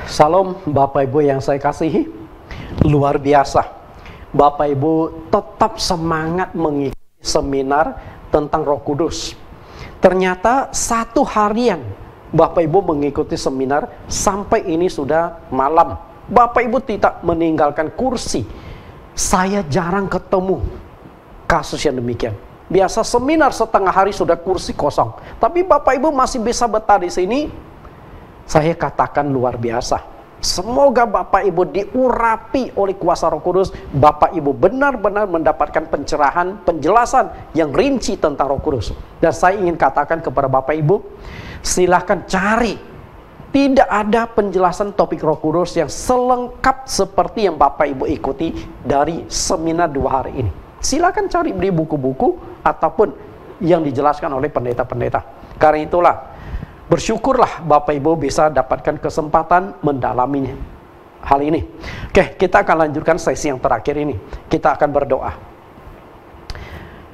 Salam Bapak Ibu yang saya kasihi, luar biasa. Bapak Ibu tetap semangat mengikuti seminar tentang Roh Kudus. Ternyata 1 harian Bapak Ibu mengikuti seminar sampai ini sudah malam. Bapak Ibu tidak meninggalkan kursi. Saya jarang ketemu kasus yang demikian. Biasa seminar setengah hari sudah kursi kosong. Tapi Bapak Ibu masih bisa betah di sini. Saya katakan luar biasa. Semoga Bapak Ibu diurapi oleh kuasa Roh Kudus. Bapak Ibu benar-benar mendapatkan pencerahan, penjelasan yang rinci tentang Roh Kudus. Dan saya ingin katakan kepada Bapak Ibu, silahkan cari. Tidak ada penjelasan topik Roh Kudus yang selengkap seperti yang Bapak Ibu ikuti dari seminar 2 hari ini. Silahkan cari di buku-buku ataupun yang dijelaskan oleh pendeta-pendeta. Karena itulah, bersyukurlah Bapak Ibu bisa dapatkan kesempatan mendalami hal ini. Oke, kita akan lanjutkan sesi yang terakhir ini. Kita akan berdoa.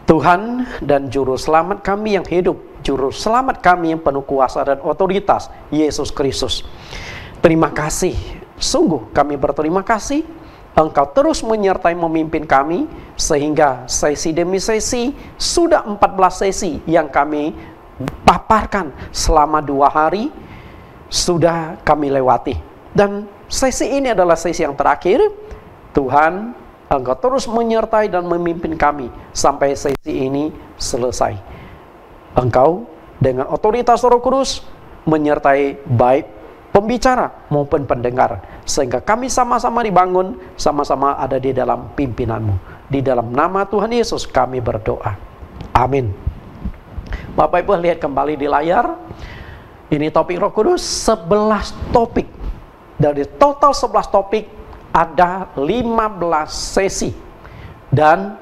Tuhan dan Juru Selamat kami yang hidup, Juru Selamat kami yang penuh kuasa dan otoritas, Yesus Kristus. Terima kasih, sungguh kami berterima kasih. Engkau terus menyertai memimpin kami, sehingga sesi demi sesi, sudah 14 sesi yang kami paparkan selama 2 hari sudah kami lewati. Dan sesi ini adalah sesi yang terakhir. Tuhan, Engkau terus menyertai dan memimpin kami sampai sesi ini selesai. Engkau dengan otoritas Roh Kudus menyertai baik pembicara maupun pendengar, sehingga kami sama-sama dibangun, sama-sama ada di dalam pimpinanmu. Di dalam nama Tuhan Yesus kami berdoa. Amin. Bapak Ibu lihat kembali di layar. Ini topik Roh Kudus, 11 topik. Dari total 11 topik ada 15 sesi. Dan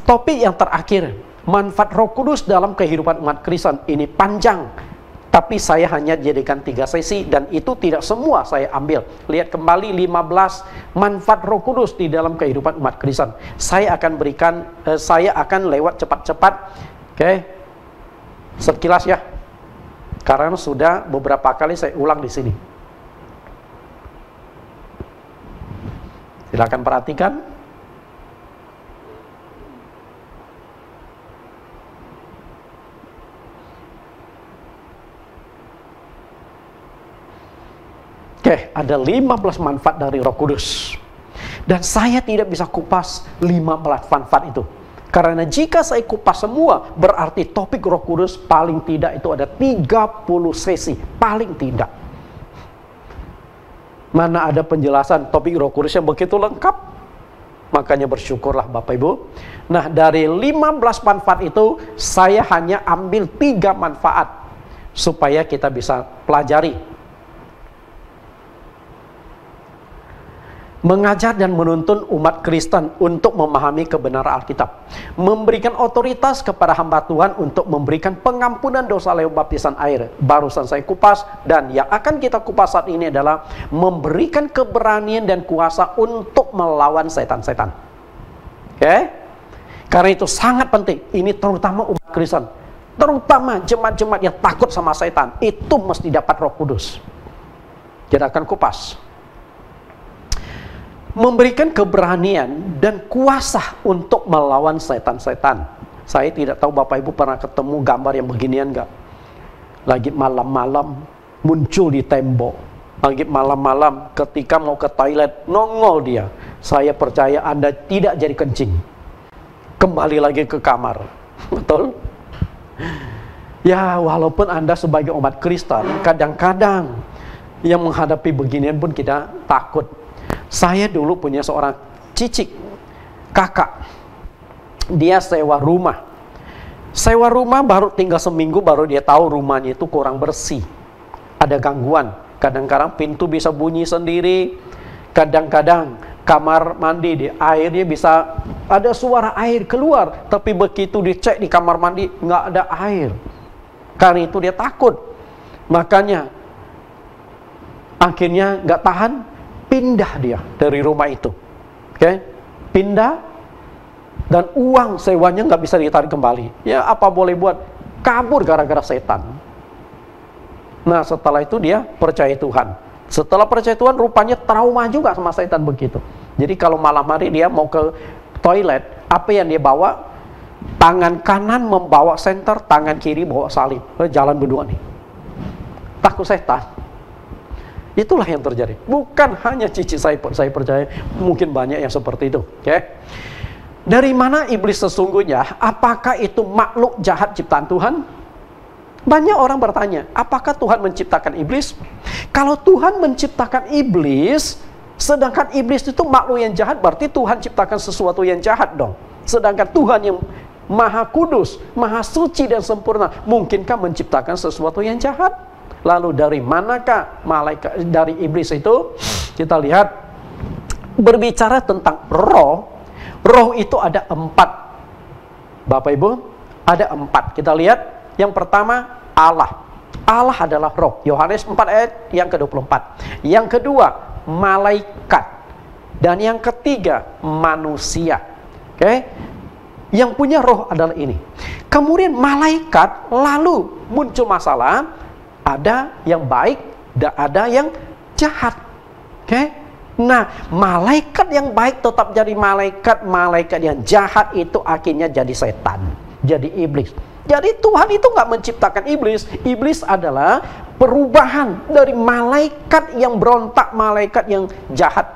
topik yang terakhir, manfaat Roh Kudus dalam kehidupan umat Kristen, ini panjang. Tapi saya hanya jadikan 3 sesi dan itu tidak semua saya ambil. Lihat kembali 15 manfaat Roh Kudus di dalam kehidupan umat Kristen. Saya akan lewat cepat-cepat. Oke, sekilas ya, karena sudah beberapa kali saya ulang di sini. Silakan perhatikan. Oke, ada 15 manfaat dari Roh Kudus. Dan saya tidak bisa kupas 15 manfaat itu. Karena jika saya kupas semua, berarti topik Roh Kudus paling tidak itu ada 30 sesi. Paling tidak. Mana ada penjelasan topik Roh Kudus yang begitu lengkap? Makanya bersyukurlah Bapak Ibu. Nah, dari 15 manfaat itu, saya hanya ambil 3 manfaat. Supaya kita bisa pelajari. Mengajar dan menuntun umat Kristen untuk memahami kebenaran Alkitab. Memberikan otoritas kepada hamba Tuhan untuk memberikan pengampunan dosa lewat baptisan air. Barusan saya kupas, dan yang akan kita kupas saat ini adalah memberikan keberanian dan kuasa untuk melawan setan-setan. Oke? Karena itu sangat penting. Ini terutama umat Kristen. Terutama jemaat-jemaat yang takut sama setan. Itu mesti dapat Roh Kudus. Kita akan kupas. Memberikan keberanian dan kuasa untuk melawan setan-setan. Saya tidak tahu Bapak Ibu pernah ketemu gambar yang beginian enggak? Lagi malam-malam muncul di tembok. Lagi malam-malam ketika mau ke toilet nongol dia. Saya percaya Anda tidak jadi kencing. Kembali lagi ke kamar. Betul? Ya, walaupun Anda sebagai umat Kristen, kadang-kadang yang menghadapi beginian pun kita takut. Saya dulu punya seorang cicik kakak. Dia sewa rumah. Sewa rumah baru tinggal seminggu baru dia tahu rumahnya itu kurang bersih. Ada gangguan. Kadang-kadang pintu bisa bunyi sendiri. Kadang-kadang kamar mandi di airnya bisa ada suara air keluar. Tapi begitu dicek di kamar mandi nggak ada air. Karena itu dia takut. Makanya Akhirnya nggak tahan, pindah dia dari rumah itu. Oke, pindah, dan uang sewanya nggak bisa ditarik kembali. Ya apa boleh buat, kabur gara-gara setan. Nah setelah itu dia percaya Tuhan. Setelah percaya Tuhan, rupanya trauma juga sama setan begitu. Jadi kalau malam hari dia mau ke toilet, apa yang dia bawa? Tangan kanan membawa senter, tangan kiri bawa salib. Jalan berdua nih. Takut setan. Itulah yang terjadi. Bukan hanya cici saya percaya, mungkin banyak yang seperti itu. Oke? Dari mana iblis sesungguhnya? Apakah itu makhluk jahat ciptaan Tuhan? Banyak orang bertanya, apakah Tuhan menciptakan iblis? Kalau Tuhan menciptakan iblis, sedangkan iblis itu makhluk yang jahat, berarti Tuhan ciptakan sesuatu yang jahat dong. Sedangkan Tuhan yang Maha Kudus, Maha Suci dan sempurna, mungkinkah menciptakan sesuatu yang jahat? Lalu dari manakah malaikat dari iblis itu? Kita lihat, berbicara tentang roh. Roh itu ada 4. Bapak Ibu, ada 4. Kita lihat, yang pertama Allah. Allah adalah roh. Yohanes 4 ayat yang ke-24. Yang kedua, malaikat. Dan yang ketiga, manusia. Oke? Yang punya roh adalah ini. Kemudian malaikat, lalu muncul masalah, ada yang baik dan ada yang jahat. Oke? Nah, malaikat yang baik tetap jadi malaikat, malaikat yang jahat itu akhirnya jadi setan, jadi iblis. Jadi Tuhan itu nggak menciptakan iblis. Iblis adalah perubahan dari malaikat yang berontak, malaikat yang jahat,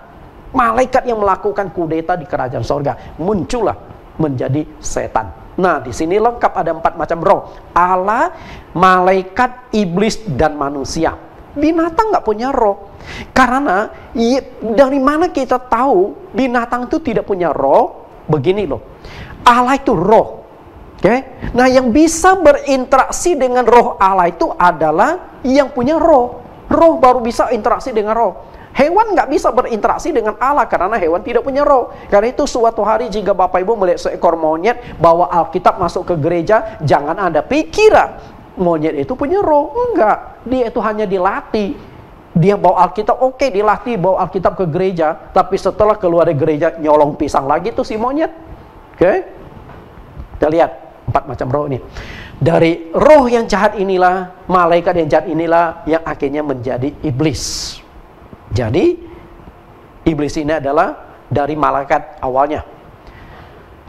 malaikat yang melakukan kudeta di kerajaan sorga. Muncullah menjadi setan. Nah, di sini lengkap ada 4 macam roh. Allah, malaikat, iblis, dan manusia. Binatang nggak punya roh. Karena dari mana kita tahu binatang itu tidak punya roh? Begini loh. Allah itu roh. Oke? Nah, yang bisa berinteraksi dengan roh Allah itu adalah yang punya roh. Roh baru bisa interaksi dengan roh. Hewan nggak bisa berinteraksi dengan Allah karena hewan tidak punya roh. Karena itu suatu hari jika Bapak Ibu melihat seekor monyet bawa Alkitab masuk ke gereja, jangan Anda pikir monyet itu punya roh. Enggak, dia itu hanya dilatih. Dia bawa Alkitab, oke, dilatih bawa Alkitab ke gereja, tapi setelah keluar dari gereja nyolong pisang lagi tuh si monyet. Oke? Kita lihat 4 macam roh ini. Dari roh yang jahat inilah, malaikat yang jahat inilah yang akhirnya menjadi iblis. Jadi iblis ini adalah dari malaikat awalnya.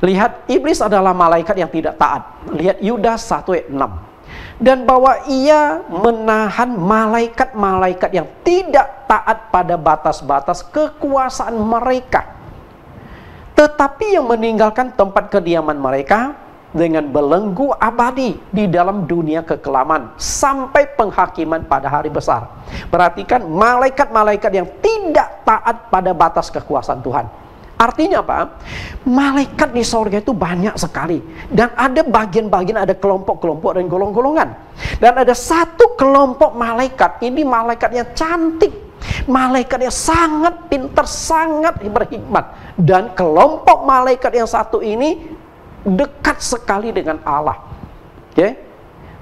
Lihat, iblis adalah malaikat yang tidak taat. Lihat Yudas 1 ayat 6. Dan bahwa ia menahan malaikat-malaikat yang tidak taat pada batas-batas kekuasaan mereka, tetapi yang meninggalkan tempat kediaman mereka dengan belenggu abadi di dalam dunia kekelaman sampai penghakiman pada hari besar. Perhatikan, malaikat-malaikat yang tidak taat pada batas kekuasaan Tuhan. Artinya apa? Malaikat di sorga itu banyak sekali. Dan ada bagian-bagian, ada kelompok-kelompok dan golong-golongan. Dan ada satu kelompok malaikat, ini malaikat yang cantik, malaikat yang sangat pintar, sangat berhikmat. Dan kelompok malaikat yang satu ini dekat sekali dengan Allah. Oke?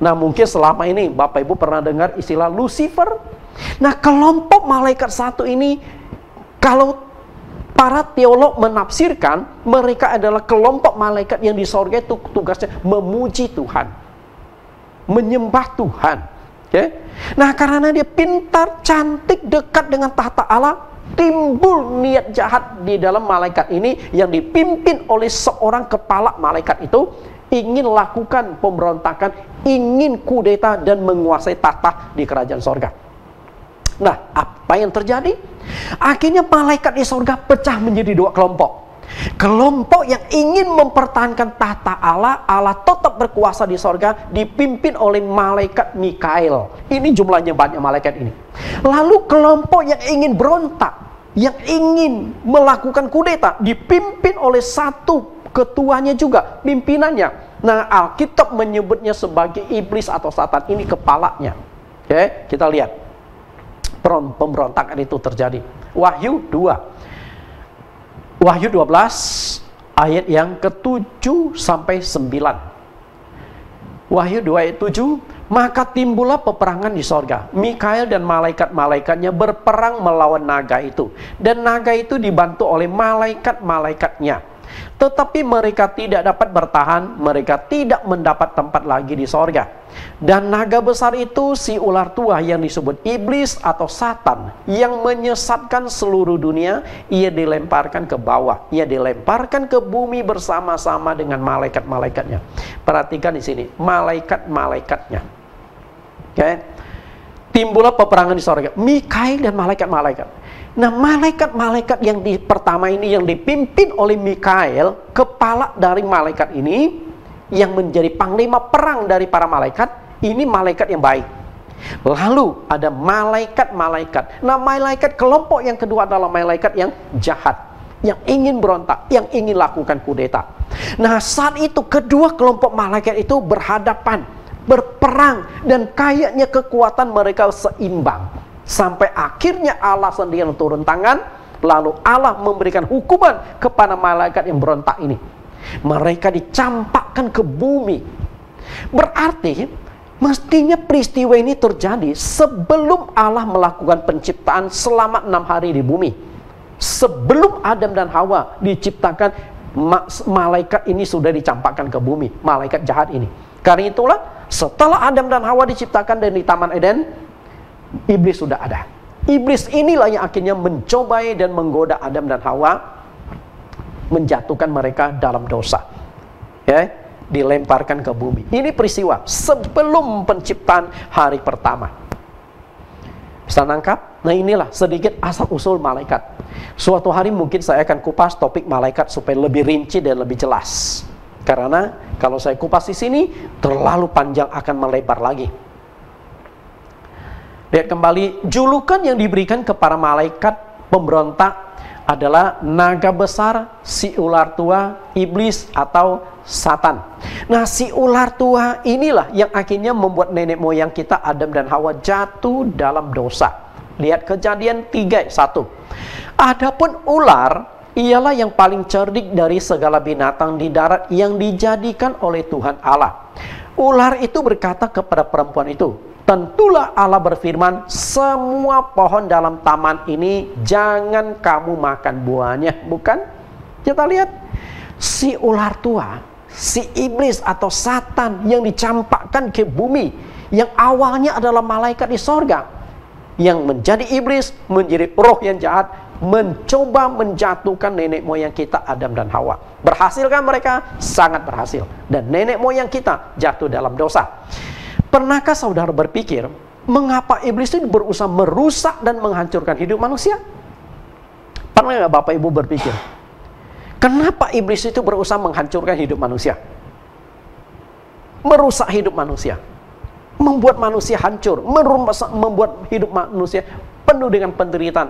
Nah, mungkin selama ini Bapak Ibu pernah dengar istilah Lucifer. Nah, kelompok malaikat satu ini, kalau para teolog menafsirkan, mereka adalah kelompok malaikat yang di sorga itu tugasnya memuji Tuhan, menyembah Tuhan. Oke? Nah, karena dia pintar, cantik, dekat dengan tahta Allah, timbul niat jahat di dalam malaikat ini yang dipimpin oleh seorang kepala malaikat itu, ingin lakukan pemberontakan, ingin kudeta dan menguasai tahta di kerajaan sorga. Nah, apa yang terjadi? Akhirnya malaikat di sorga pecah menjadi 2 kelompok. Kelompok yang ingin mempertahankan tahta Allah, Allah tetap berkuasa di sorga, dipimpin oleh malaikat Mikael. Ini jumlahnya banyak malaikat ini. Lalu kelompok yang ingin berontak, yang ingin melakukan kudeta, dipimpin oleh satu ketuanya juga, pimpinannya. Nah, Alkitab menyebutnya sebagai iblis atau Satan. Ini kepalanya. Oke, kita lihat. Pemberontakan itu terjadi. Wahyu 2. Wahyu 12 ayat yang ke-7 sampai 9. Wahyu 2 ayat 7. Maka timbullah peperangan di sorga. Mikael dan malaikat-malaikatnya berperang melawan naga itu. Dan naga itu dibantu oleh malaikat-malaikatnya. Tetapi mereka tidak dapat bertahan, mereka tidak mendapat tempat lagi di sorga. Dan naga besar itu si ular tua yang disebut iblis atau Satan, yang menyesatkan seluruh dunia, ia dilemparkan ke bawah, ia dilemparkan ke bumi bersama-sama dengan malaikat-malaikatnya. Perhatikan di sini, malaikat-malaikatnya. Oke. Timbullah peperangan di sorga, Mikael dan malaikat-malaikat. Nah, malaikat-malaikat yang pertama ini yang dipimpin oleh Mikael, kepala dari malaikat ini, yang menjadi panglima perang dari para malaikat, ini malaikat yang baik. Lalu ada malaikat-malaikat. Nah, malaikat kelompok yang kedua adalah malaikat yang jahat, yang ingin berontak, yang ingin lakukan kudeta. Nah, saat itu kedua kelompok malaikat itu berhadapan, berperang, dan kayaknya kekuatan mereka seimbang. Sampai akhirnya Allah sendiri yang turun tangan, lalu Allah memberikan hukuman kepada malaikat yang berontak ini. Mereka dicampakkan ke bumi. Berarti mestinya peristiwa ini terjadi sebelum Allah melakukan penciptaan selama 6 hari di bumi. Sebelum Adam dan Hawa diciptakan, malaikat ini sudah dicampakkan ke bumi, malaikat jahat ini. Karena itulah setelah Adam dan Hawa diciptakan dari Taman Eden, iblis sudah ada. Iblis inilah yang akhirnya mencobai dan menggoda Adam dan Hawa, menjatuhkan mereka dalam dosa. Ya, dilemparkan ke bumi. Ini peristiwa sebelum penciptaan hari pertama. Bisa nangkap? Nah, inilah sedikit asal-usul malaikat. Suatu hari mungkin saya akan kupas topik malaikat supaya lebih rinci dan lebih jelas. Karena kalau saya kupas di sini terlalu panjang, akan melebar lagi. Lihat kembali, julukan yang diberikan kepada malaikat pemberontak adalah naga besar, si ular tua, iblis atau Satan. Nah, si ular tua inilah yang akhirnya membuat nenek moyang kita Adam dan Hawa jatuh dalam dosa. Lihat Kejadian 3:1. Adapun ular ialah yang paling cerdik dari segala binatang di darat yang dijadikan oleh Tuhan Allah. Ular itu berkata kepada perempuan itu, tentulah Allah berfirman, semua pohon dalam taman ini jangan kamu makan buahnya. Bukan? Kita lihat, si ular tua, si iblis atau Satan yang dicampakkan ke bumi, yang awalnya adalah malaikat di sorga, yang menjadi iblis, menjadi roh yang jahat, mencoba menjatuhkan nenek moyang kita Adam dan Hawa. Berhasilkah mereka? Sangat berhasil. Dan nenek moyang kita jatuh dalam dosa. Pernahkah saudara berpikir, mengapa iblis itu berusaha merusak dan menghancurkan hidup manusia? Pernah nggak Bapak Ibu berpikir, kenapa iblis itu berusaha menghancurkan hidup manusia? Merusak hidup manusia, membuat manusia hancur, membuat hidup manusia penuh dengan penderitaan,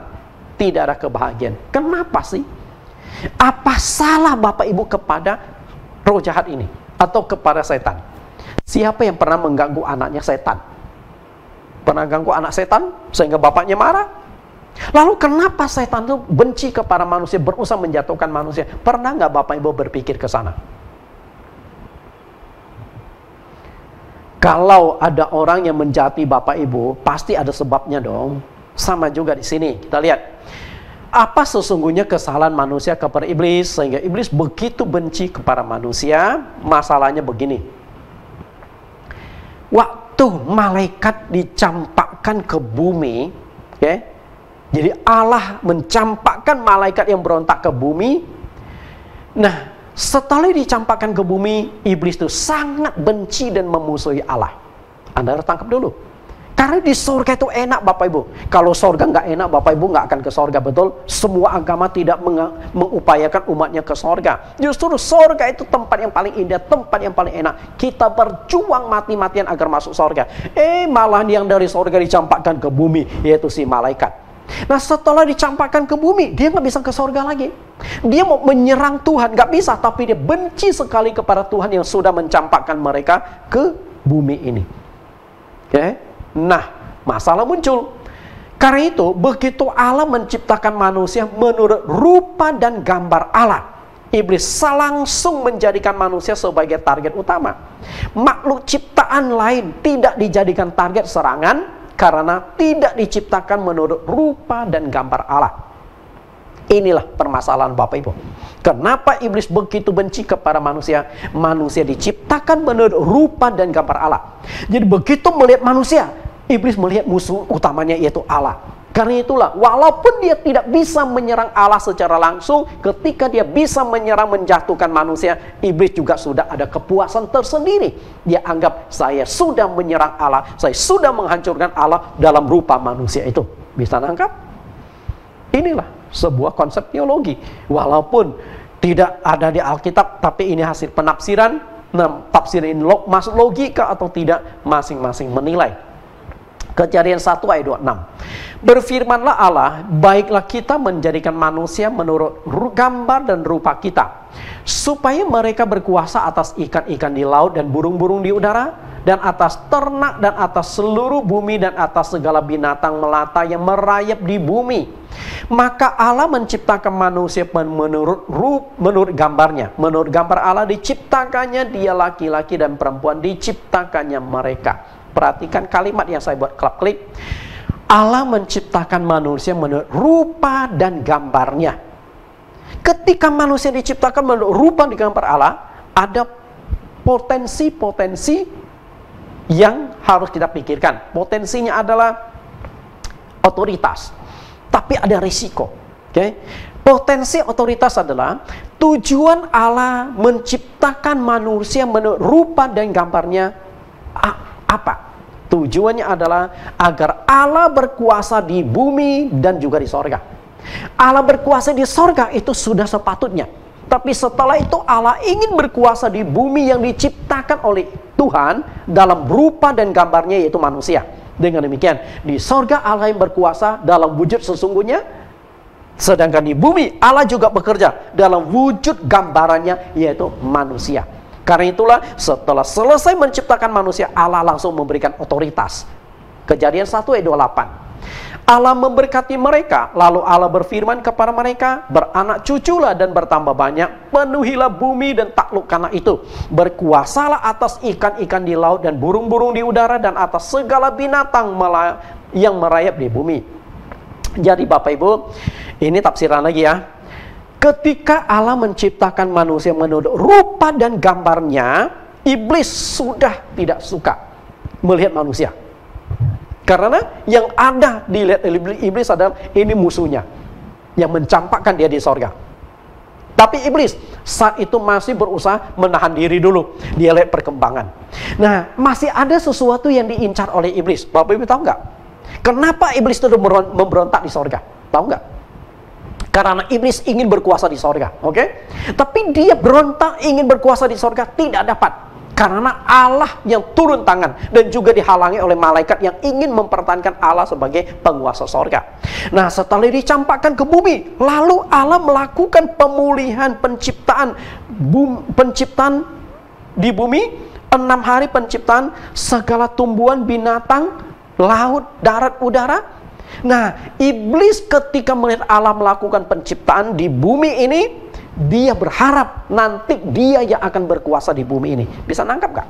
tidak ada kebahagiaan. Kenapa sih? Apa salah Bapak Ibu kepada roh jahat ini atau kepada setan? Siapa yang pernah mengganggu anaknya setan? Pernah ganggu anak setan sehingga bapaknya marah? Lalu kenapa setan itu benci kepada manusia, berusaha menjatuhkan manusia? Pernah nggak Bapak Ibu berpikir ke sana? Kalau ada orang yang menjati Bapak Ibu, pasti ada sebabnya dong. Sama juga di sini. Kita lihat, apa sesungguhnya kesalahan manusia kepada iblis sehingga iblis begitu benci kepada manusia? Masalahnya begini. Waktu malaikat dicampakkan ke bumi, okay? Jadi Allah mencampakkan malaikat yang berontak ke bumi. Nah, setelah dicampakkan ke bumi, iblis itu sangat benci dan memusuhi Allah. Anda harus tangkap dulu. Karena di sorga itu enak Bapak Ibu. Kalau sorga nggak enak, Bapak Ibu nggak akan ke sorga, betul? Semua agama tidak mengupayakan umatnya ke sorga. Justru sorga itu tempat yang paling indah, tempat yang paling enak. Kita berjuang mati-matian agar masuk sorga. Malah yang dari sorga dicampakkan ke bumi, yaitu si malaikat. Nah, setelah dicampakkan ke bumi, dia nggak bisa ke sorga lagi. Dia mau menyerang Tuhan, nggak bisa. Tapi dia benci sekali kepada Tuhan yang sudah mencampakkan mereka ke bumi ini. Oke? Nah, masalah muncul. Karena itu, begitu Allah menciptakan manusia menurut rupa dan gambar Allah, Iblis langsung menjadikan manusia sebagai target utama. Makhluk ciptaan lain tidak dijadikan target serangan karena tidak diciptakan menurut rupa dan gambar Allah. Inilah permasalahan Bapak Ibu. Kenapa iblis begitu benci kepada manusia? Manusia diciptakan menurut rupa dan gambar Allah. Jadi begitu melihat manusia, iblis melihat musuh utamanya yaitu Allah. Karena itulah, walaupun dia tidak bisa menyerang Allah secara langsung, ketika dia bisa menyerang, menjatuhkan manusia, iblis juga sudah ada kepuasan tersendiri. Dia anggap, saya sudah menyerang Allah, saya sudah menghancurkan Allah dalam rupa manusia itu. Bisa nangkap? Inilah sebuah konsep teologi. Walaupun tidak ada di Alkitab, tapi ini hasil penafsiran. Nah, tafsir ini masuk logika atau tidak, masing-masing menilai. Kejadian 1 ayat 26. Berfirmanlah Allah, baiklah kita menjadikan manusia menurut gambar dan rupa kita, supaya mereka berkuasa atas ikan-ikan di laut dan burung-burung di udara, dan atas ternak dan atas seluruh bumi dan atas segala binatang melata yang merayap di bumi. Maka Allah menciptakan manusia menurut gambarnya. Menurut gambar Allah diciptakannya dia, laki-laki dan perempuan diciptakannya mereka. Perhatikan kalimat yang saya buat klip. Allah menciptakan manusia menurut rupa dan gambarnya. Ketika manusia diciptakan menurut rupa dan gambar Allah, ada potensi-potensi yang harus kita pikirkan. Potensinya adalah otoritas, tapi ada risiko. Potensi otoritas adalah tujuan Allah menciptakan manusia menurut rupa dan gambarnya. Apa? Tujuannya adalah agar Allah berkuasa di bumi dan juga di sorga. Allah berkuasa di sorga itu sudah sepatutnya. Tapi setelah itu Allah ingin berkuasa di bumi yang diciptakan oleh Tuhan dalam rupa dan gambarnya, yaitu manusia. Dengan demikian, di sorga Allah yang berkuasa dalam wujud sesungguhnya, sedangkan di bumi Allah juga bekerja dalam wujud gambarannya, yaitu manusia. Karena itulah setelah selesai menciptakan manusia, Allah langsung memberikan otoritas. Kejadian 1 ayat 28. Allah memberkati mereka, lalu Allah berfirman kepada mereka, beranak cuculah dan bertambah banyak, penuhilah bumi dan taklukkanlah itu. Berkuasalah atas ikan-ikan di laut dan burung-burung di udara dan atas segala binatang yang merayap di bumi. Jadi Bapak Ibu, ini tafsiran lagi ya. Ketika Allah menciptakan manusia menurut rupa dan gambarnya, iblis sudah tidak suka melihat manusia. Karena yang ada dilihat iblis adalah ini musuhnya yang mencampakkan dia di sorga. Tapi iblis saat itu masih berusaha menahan diri dulu. Dia lihat perkembangan. Nah, masih ada sesuatu yang diincar oleh iblis. Bapak Ibu tahu nggak? Kenapa iblis itu memberontak di sorga? Tahu nggak? Karena iblis ingin berkuasa di sorga, oke? Tapi dia berontak ingin berkuasa di sorga, tidak dapat. Karena Allah yang turun tangan dan juga dihalangi oleh malaikat yang ingin mempertahankan Allah sebagai penguasa sorga. Nah, setelah dicampakkan ke bumi, lalu Allah melakukan pemulihan penciptaan di bumi. 6 hari penciptaan segala tumbuhan, binatang, laut, darat, udara. Nah, iblis ketika melihat Allah melakukan penciptaan di bumi ini, dia berharap nanti dia yang akan berkuasa di bumi ini. Bisa nangkap gak?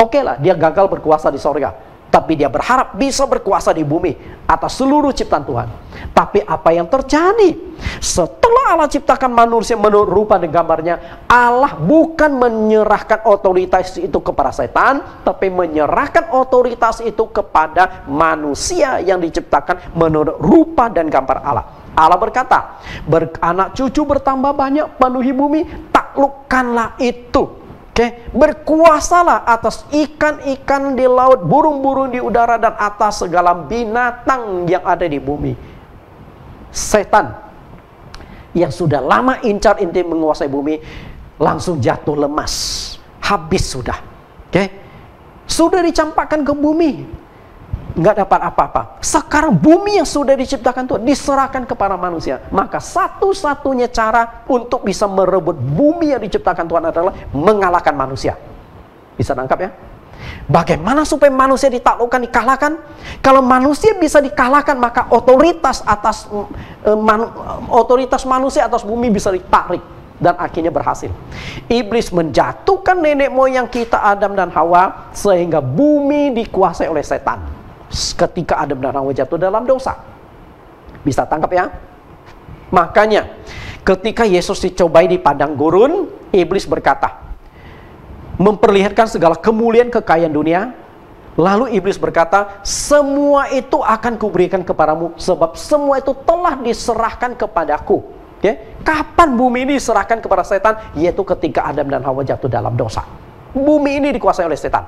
Oke lah, dia gagal berkuasa di sorga, tapi dia berharap bisa berkuasa di bumi atas seluruh ciptaan Tuhan. Tapi apa yang terjadi? Setelah Allah ciptakan manusia menurut rupa dan gambarnya, Allah bukan menyerahkan otoritas itu kepada setan, tapi menyerahkan otoritas itu kepada manusia yang diciptakan menurut rupa dan gambar Allah. Allah berkata, beranak cucu bertambah banyak, penuhi bumi, taklukkanlah itu. Berkuasalah atas ikan-ikan di laut, burung-burung di udara, dan atas segala binatang yang ada di bumi. Setan yang sudah lama incar-intir menguasai bumi langsung jatuh lemas, habis sudah. Sudah dicampakkan ke bumi, nggak dapat apa-apa. Sekarang bumi yang sudah diciptakan Tuhan diserahkan kepada manusia. Maka satu-satunya cara untuk bisa merebut bumi yang diciptakan Tuhan adalah mengalahkan manusia. Bisa nangkap ya? Bagaimana supaya manusia ditaklukkan, dikalahkan? Kalau manusia bisa dikalahkan, maka otoritas manusia atas bumi bisa ditarik. dan akhirnya berhasil. Iblis menjatuhkan nenek moyang kita Adam dan Hawa sehingga bumi dikuasai oleh setan. Ketika Adam dan Hawa jatuh dalam dosa. Bisa tangkap ya? Makanya ketika Yesus dicobai di padang gurun, iblis berkata, memperlihatkan segala kemuliaan kekayaan dunia. Lalu iblis berkata, semua itu akan kuberikan kepadamu, sebab semua itu telah diserahkan kepadaku. Kapan bumi ini diserahkan kepada setan? Yaitu ketika Adam dan Hawa jatuh dalam dosa. Bumi ini dikuasai oleh setan.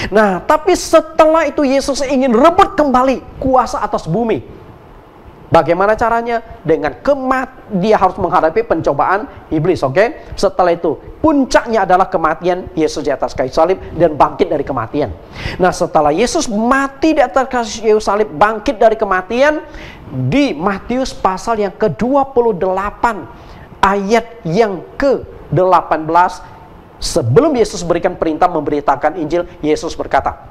Nah, tapi setelah itu Yesus ingin rebut kembali kuasa atas bumi. Bagaimana caranya? Dengan dia harus menghadapi pencobaan iblis, oke? Setelah itu, puncaknya adalah kematian Yesus di atas kayu salib dan bangkit dari kematian. Nah, setelah Yesus mati di atas kayu salib, bangkit dari kematian, di Matius pasal yang ke-28, ayat yang ke-18, sebelum Yesus berikan perintah memberitakan Injil, Yesus berkata,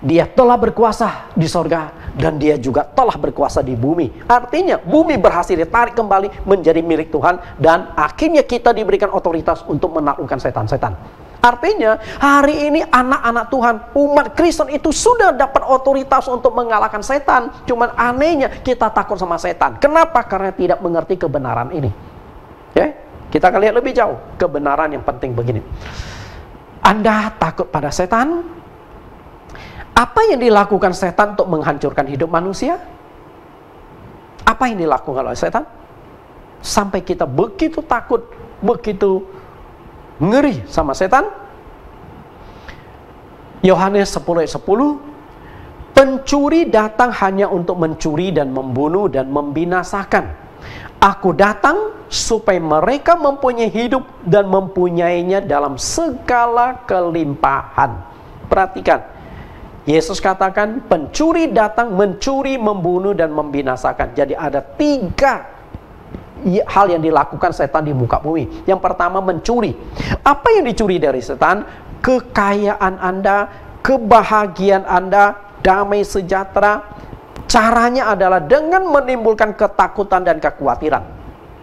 Dia telah berkuasa di sorga dan dia juga telah berkuasa di bumi. Artinya bumi berhasil ditarik kembali menjadi milik Tuhan dan akhirnya kita diberikan otoritas untuk menaklukkan setan-setan. Artinya hari ini anak-anak Tuhan, umat Kristen itu sudah dapat otoritas untuk mengalahkan setan. Cuman anehnya kita takut sama setan. Kenapa? Karena tidak mengerti kebenaran ini. Kita akan lihat lebih jauh kebenaran yang penting begini. Anda takut pada setan? Apa yang dilakukan setan untuk menghancurkan hidup manusia? Apa yang dilakukan oleh setan? Sampai kita begitu takut, begitu ngeri sama setan. Yohanes 10:10, pencuri datang hanya untuk mencuri dan membunuh dan membinasakan. Aku datang supaya mereka mempunyai hidup dan mempunyainya dalam segala kelimpahan. Perhatikan. Yesus katakan pencuri datang mencuri, membunuh, dan membinasakan. Jadi ada 3 hal yang dilakukan setan di muka bumi. Yang pertama mencuri. Apa yang dicuri dari setan? Kekayaan Anda, kebahagiaan Anda, damai sejahtera. Caranya adalah dengan menimbulkan ketakutan dan kekhawatiran.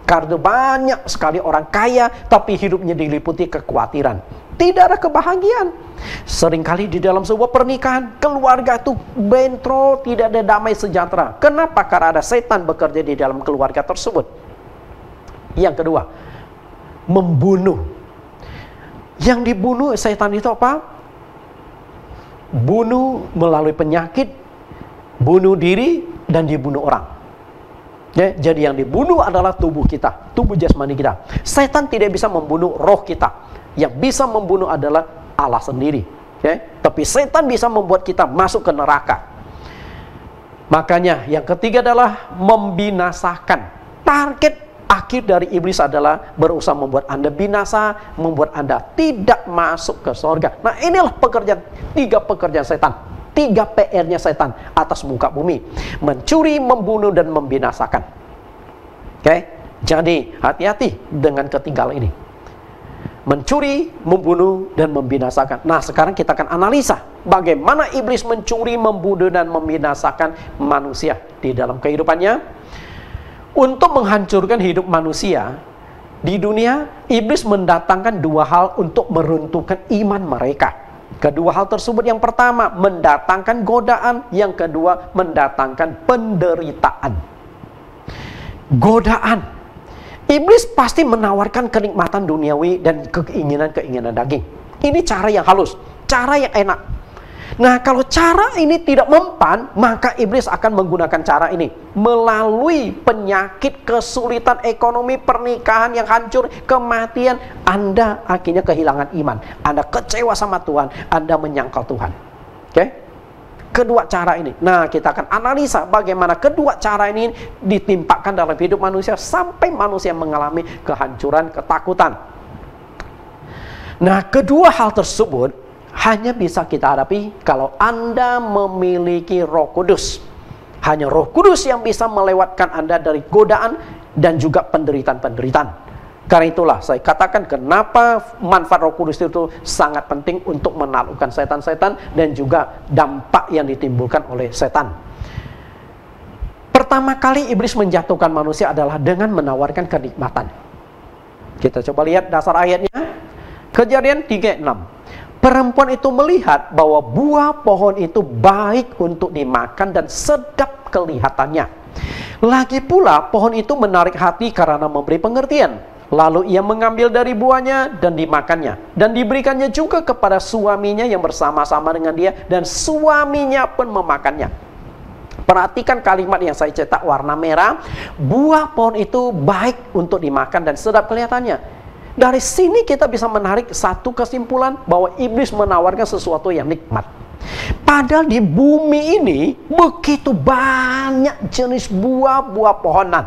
Karena banyak sekali orang kaya tapi hidupnya diliputi kekhawatiran. Tidak ada kebahagiaan. Seringkali di dalam sebuah pernikahan, keluarga itu bentrok, tidak ada damai sejahtera. Kenapa? Karena ada setan bekerja di dalam keluarga tersebut. Yang kedua, membunuh. Yang dibunuh setan itu apa? Bunuh melalui penyakit, bunuh diri, dan dibunuh orang. Jadi yang dibunuh adalah tubuh kita, tubuh jasmani kita. Setan tidak bisa membunuh roh kita. Yang bisa membunuh adalah Allah sendiri. Tapi setan bisa membuat kita masuk ke neraka. Makanya yang ketiga adalah membinasakan. Target akhir dari iblis adalah berusaha membuat Anda binasa, membuat Anda tidak masuk ke surga. Nah, inilah pekerjaan, 3 pekerjaan setan, 3 PR-nya setan atas muka bumi: mencuri, membunuh, dan membinasakan. Jadi hati-hati dengan ketiga hal ini. Mencuri, membunuh, dan membinasakan. Nah, sekarang kita akan analisa bagaimana iblis mencuri, membunuh, dan membinasakan manusia di dalam kehidupannya. Untuk menghancurkan hidup manusia di dunia, iblis mendatangkan 2 hal untuk meruntuhkan iman mereka. Kedua hal tersebut, yang pertama mendatangkan godaan, yang kedua mendatangkan penderitaan. Godaan. Iblis pasti menawarkan kenikmatan duniawi dan keinginan-keinginan daging. Ini cara yang halus, cara yang enak. Nah, kalau cara ini tidak mempan, maka iblis akan menggunakan cara ini. Melalui penyakit, kesulitan ekonomi, pernikahan yang hancur, kematian, Anda akhirnya kehilangan iman. Anda kecewa sama Tuhan, Anda menyangkal Tuhan. Kedua cara ini. Nah, kita akan analisa bagaimana kedua cara ini ditimpakan dalam hidup manusia sampai manusia mengalami kehancuran, ketakutan. Nah, kedua hal tersebut hanya bisa kita hadapi kalau Anda memiliki Roh Kudus. Hanya Roh Kudus yang bisa melewatkan Anda dari godaan dan juga penderitaan-penderitaan. Karena itulah saya katakan kenapa manfaat Roh Kudus itu sangat penting untuk menaklukkan setan-setan dan juga dampak yang ditimbulkan oleh setan. Pertama kali iblis menjatuhkan manusia adalah dengan menawarkan kenikmatan. Kita coba lihat dasar ayatnya. Kejadian 3:6. Perempuan itu melihat bahwa buah pohon itu baik untuk dimakan dan sedap kelihatannya. Lagi pula pohon itu menarik hati karena memberi pengertian. Lalu ia mengambil dari buahnya dan dimakannya. Dan diberikannya juga kepada suaminya yang bersama-sama dengan dia. Dan suaminya pun memakannya. Perhatikan kalimat yang saya cetak warna merah. Buah pohon itu baik untuk dimakan dan sedap kelihatannya. Dari sini kita bisa menarik satu kesimpulan bahwa iblis menawarkan sesuatu yang nikmat. Padahal di bumi ini begitu banyak jenis buah-buah pohonan.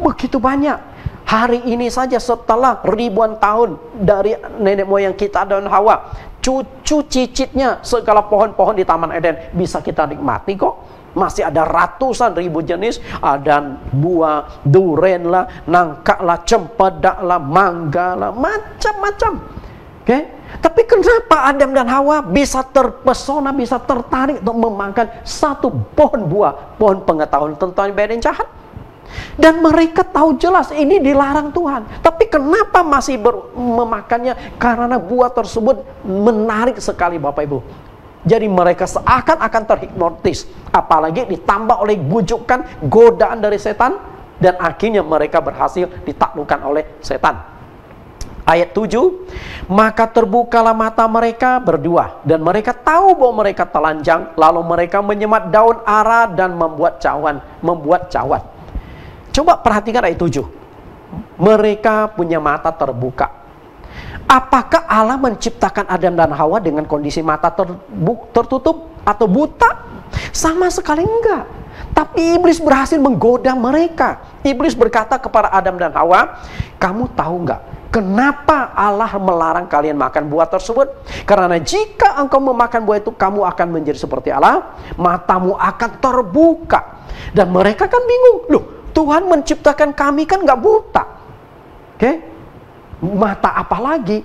Begitu banyak. Hari ini saja setelah ribuan tahun dari nenek moyang kita dan Hawa, cucu cicitnya segala pohon-pohon di Taman Eden bisa kita nikmati kok. Masih ada ratusan ribu jenis. Ada buah duren lah, nangka lah, cempedak lah, mangga lah, macam-macam. Tapi kenapa Adam dan Hawa bisa terpesona, bisa tertarik untuk memakan satu pohon buah, pohon pengetahuan tentang baik dan jahat? Dan mereka tahu jelas ini dilarang Tuhan. Tapi kenapa masih memakannya? Karena buah tersebut menarik sekali Bapak Ibu. Jadi mereka seakan-akan terhipnotis. Apalagi ditambah oleh bujukan, godaan dari setan. Dan akhirnya mereka berhasil ditaklukkan oleh setan. Ayat 7. Maka terbukalah mata mereka berdua. Dan mereka tahu bahwa mereka telanjang. Lalu mereka menyemat daun ara dan membuat cawan. Coba perhatikan ayat 7. Mereka punya mata terbuka. Apakah Allah menciptakan Adam dan Hawa dengan kondisi mata tertutup atau buta? Sama sekali enggak. Tapi iblis berhasil menggoda mereka. Iblis berkata kepada Adam dan Hawa, kamu tahu enggak kenapa Allah melarang kalian makan buah tersebut? Karena jika engkau memakan buah itu, kamu akan menjadi seperti Allah. Matamu akan terbuka. Dan mereka kan bingung. Loh, Tuhan menciptakan kami kan nggak buta. Mata apa lagi?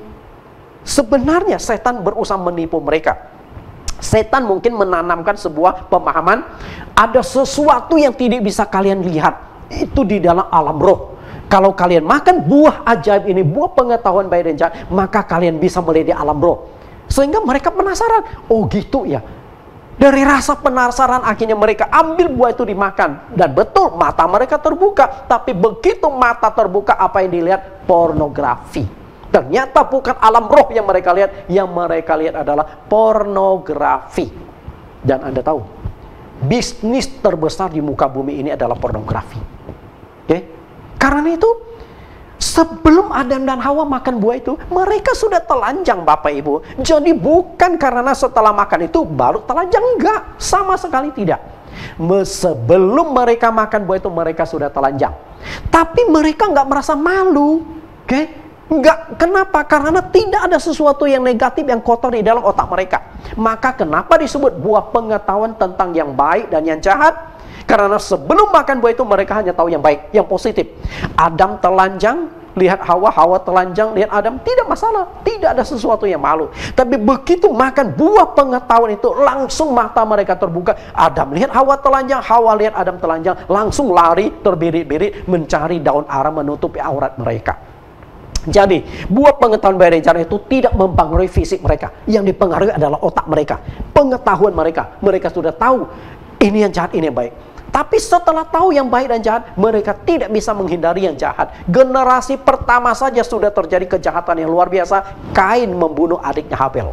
Sebenarnya setan berusaha menipu mereka. Setan mungkin menanamkan sebuah pemahaman. Ada sesuatu yang tidak bisa kalian lihat. Itu di dalam alam roh. Kalau kalian makan buah ajaib ini, buah pengetahuan baik dan jahat, maka kalian bisa melihat di alam roh. Sehingga mereka penasaran. Oh gitu ya. Dari rasa penasaran akhirnya mereka ambil buah itu dimakan. Dan betul mata mereka terbuka. Tapi begitu mata terbuka, apa yang dilihat? Pornografi. Ternyata bukan alam roh yang mereka lihat. Yang mereka lihat adalah pornografi. Dan Anda tahu, bisnis terbesar di muka bumi ini adalah pornografi. Karena itu, sebelum Adam dan Hawa makan buah itu, mereka sudah telanjang Bapak Ibu. Jadi bukan karena setelah makan itu baru telanjang, enggak. Sama sekali tidak. Sebelum mereka makan buah itu, mereka sudah telanjang. Tapi mereka enggak merasa malu. Enggak. Kenapa? Karena tidak ada sesuatu yang negatif, yang kotor di dalam otak mereka. Maka kenapa disebut buah pengetahuan tentang yang baik dan yang jahat? Karena sebelum makan buah itu mereka hanya tahu yang baik, yang positif. Adam telanjang, lihat Hawa, Hawa telanjang, lihat Adam, tidak masalah. Tidak ada sesuatu yang malu. Tapi begitu makan buah pengetahuan itu, langsung mata mereka terbuka. Adam lihat Hawa telanjang, Hawa lihat Adam telanjang, langsung lari terbirit-birit mencari daun ara menutupi aurat mereka. Jadi, buah pengetahuan baik dan jahat itu tidak mempengaruhi fisik mereka. Yang dipengaruhi adalah otak mereka, pengetahuan mereka. Mereka sudah tahu ini yang jahat, ini yang baik. Tapi setelah tahu yang baik dan jahat, mereka tidak bisa menghindari yang jahat. Generasi pertama saja sudah terjadi kejahatan yang luar biasa. Kain membunuh adiknya Habel.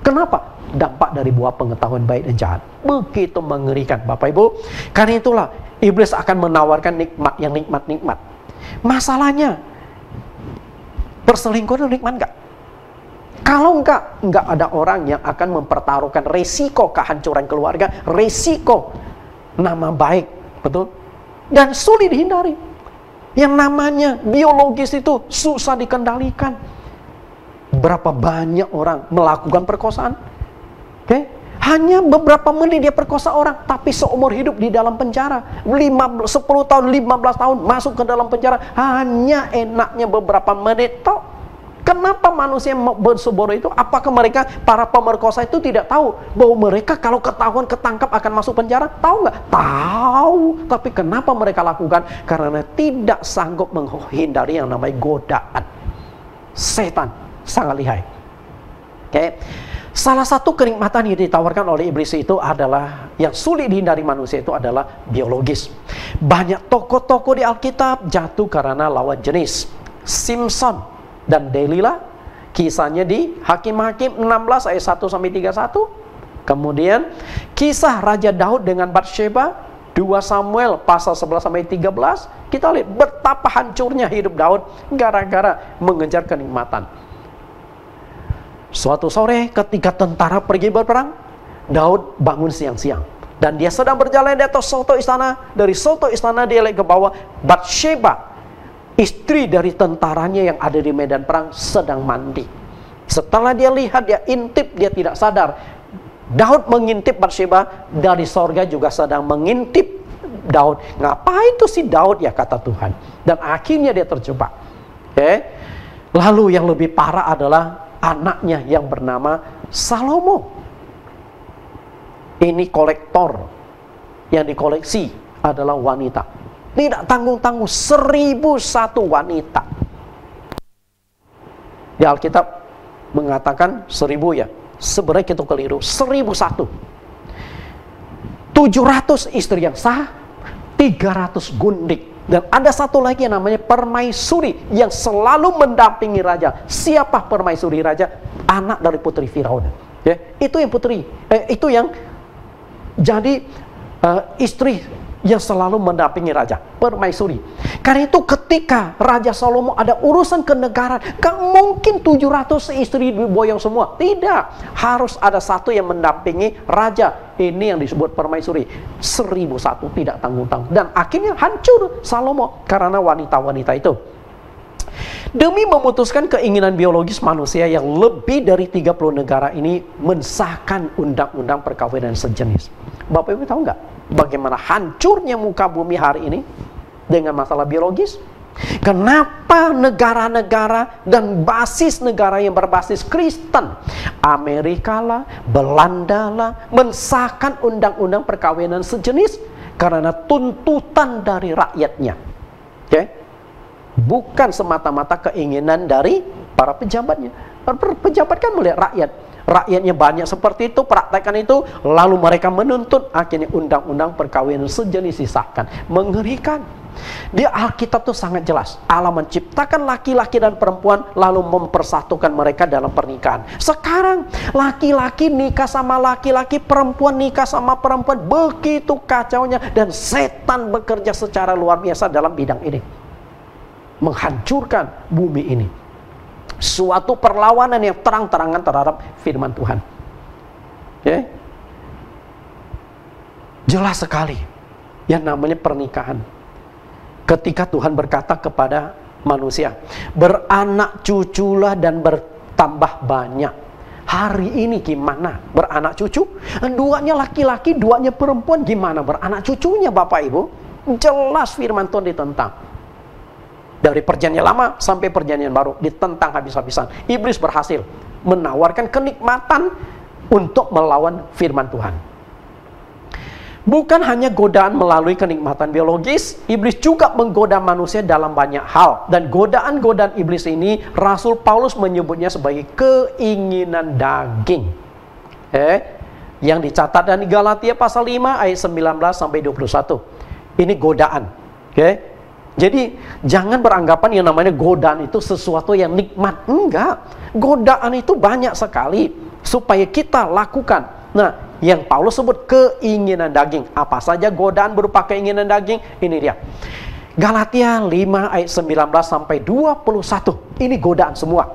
Kenapa? Dampak dari buah pengetahuan baik dan jahat. Begitu mengerikan Bapak Ibu. Karena itulah iblis akan menawarkan nikmat yang nikmat-nikmat. Masalahnya, perselingkuhan itu nikmat enggak? Kalau enggak ada orang yang akan mempertaruhkan resiko kehancuran keluarga, resiko nama baik, betul? Dan sulit dihindari. Yang namanya biologis itu susah dikendalikan. Berapa banyak orang melakukan perkosaan? Hanya beberapa menit dia perkosa orang, tapi seumur hidup di dalam penjara. 10 tahun, 15 tahun masuk ke dalam penjara, hanya enaknya beberapa menit toh. Kenapa manusia bersebodoh itu? Apakah mereka, para pemerkosa itu tidak tahu bahwa mereka kalau ketahuan ketangkap akan masuk penjara? Tahu nggak? Tahu. Tapi kenapa mereka lakukan? Karena tidak sanggup menghindari yang namanya godaan. Setan sangat lihai. Oke. Salah satu kenikmatan yang ditawarkan oleh iblis itu adalah, yang sulit dihindari manusia itu adalah biologis. Banyak tokoh-tokoh di Alkitab jatuh karena lawan jenis. Simpson dan Delila, kisahnya di Hakim-Hakim 16 ayat 1 sampai 31. Kemudian kisah Raja Daud dengan Batsheba, 2 Samuel pasal 11 sampai 13. Kita lihat betapa hancurnya hidup Daud gara-gara mengejar kenikmatan. Suatu sore ketika tentara pergi berperang, Daud bangun siang-siang dan dia sedang berjalan di atas soto istana. Dari soto istana dia lihat ke bawah, Batsheba, istri dari tentaranya yang ada di medan perang, sedang mandi. Setelah dia lihat, dia intip, dia tidak sadar. Daud mengintip Batsheba, dari sorga juga sedang mengintip Daud. Ngapain itu si Daud ya, kata Tuhan. Dan akhirnya dia terjebak. Lalu yang lebih parah adalah anaknya yang bernama Salomo. Ini kolektor, yang dikoleksi adalah wanita. Tidak tanggung-tanggung, 1001 wanita. Di Alkitab mengatakan 1000 ya. Sebenarnya itu keliru, 1001. 700 istri yang sah, 300 gundik. Dan ada satu lagi yang namanya permaisuri yang selalu mendampingi raja. Siapa permaisuri raja? Anak dari putri Firaun. Itu yang putri, itu yang jadi istri yang selalu mendampingi raja, permaisuri. Karena itu ketika Raja Salomo ada urusan kenegaraan, gak mungkin 700 istri diboyong semua. Tidak, harus ada satu yang mendampingi raja. Ini yang disebut permaisuri. 1001, tidak tanggung-tanggung. Dan akhirnya hancur Salomo karena wanita-wanita itu. Demi memutuskan keinginan biologis manusia yang lebih dari 30 negara ini mensahkan undang-undang perkawinan sejenis. Bapak Ibu tahu nggak bagaimana hancurnya muka bumi hari ini dengan masalah biologis? Kenapa negara-negara dan basis negara yang berbasis Kristen, Amerika lah, Belanda lah, mensahkan undang-undang perkawinan sejenis? Karena tuntutan dari rakyatnya. Bukan semata-mata keinginan dari para pejabatnya. Pejabat kan melihat rakyat. Rakyatnya banyak seperti itu, praktekkan itu, lalu mereka menuntut, akhirnya undang-undang perkawinan sejenis disahkan. Mengerikan. Di Alkitab itu sangat jelas. Allah menciptakan laki-laki dan perempuan, lalu mempersatukan mereka dalam pernikahan. Sekarang laki-laki nikah sama laki-laki, perempuan nikah sama perempuan. Begitu kacaunya, dan setan bekerja secara luar biasa dalam bidang ini, menghancurkan bumi ini. Suatu perlawanan yang terang-terangan terhadap firman Tuhan. Jelas sekali yang namanya pernikahan. Ketika Tuhan berkata kepada manusia, beranak cuculah dan bertambah banyak. Hari ini gimana beranak cucu? Duanya laki-laki, duanya perempuan, gimana beranak cucunya Bapak Ibu? Jelas firman Tuhan ditentang. Dari perjanjian lama sampai perjanjian baru ditentang habis-habisan. Iblis berhasil menawarkan kenikmatan untuk melawan firman Tuhan. Bukan hanya godaan melalui kenikmatan biologis, iblis juga menggoda manusia dalam banyak hal. Dan godaan-godaan iblis ini Rasul Paulus menyebutnya sebagai keinginan daging. Yang dicatat di Galatia pasal 5 ayat 19 sampai 21. Ini godaan. Jadi jangan beranggapan yang namanya godaan itu sesuatu yang nikmat. Enggak. Godaan itu banyak sekali supaya kita lakukan. Nah, yang Paulus sebut keinginan daging. Apa saja godaan berupa keinginan daging? Ini dia. Galatia 5 ayat 19 sampai 21. Ini godaan semua.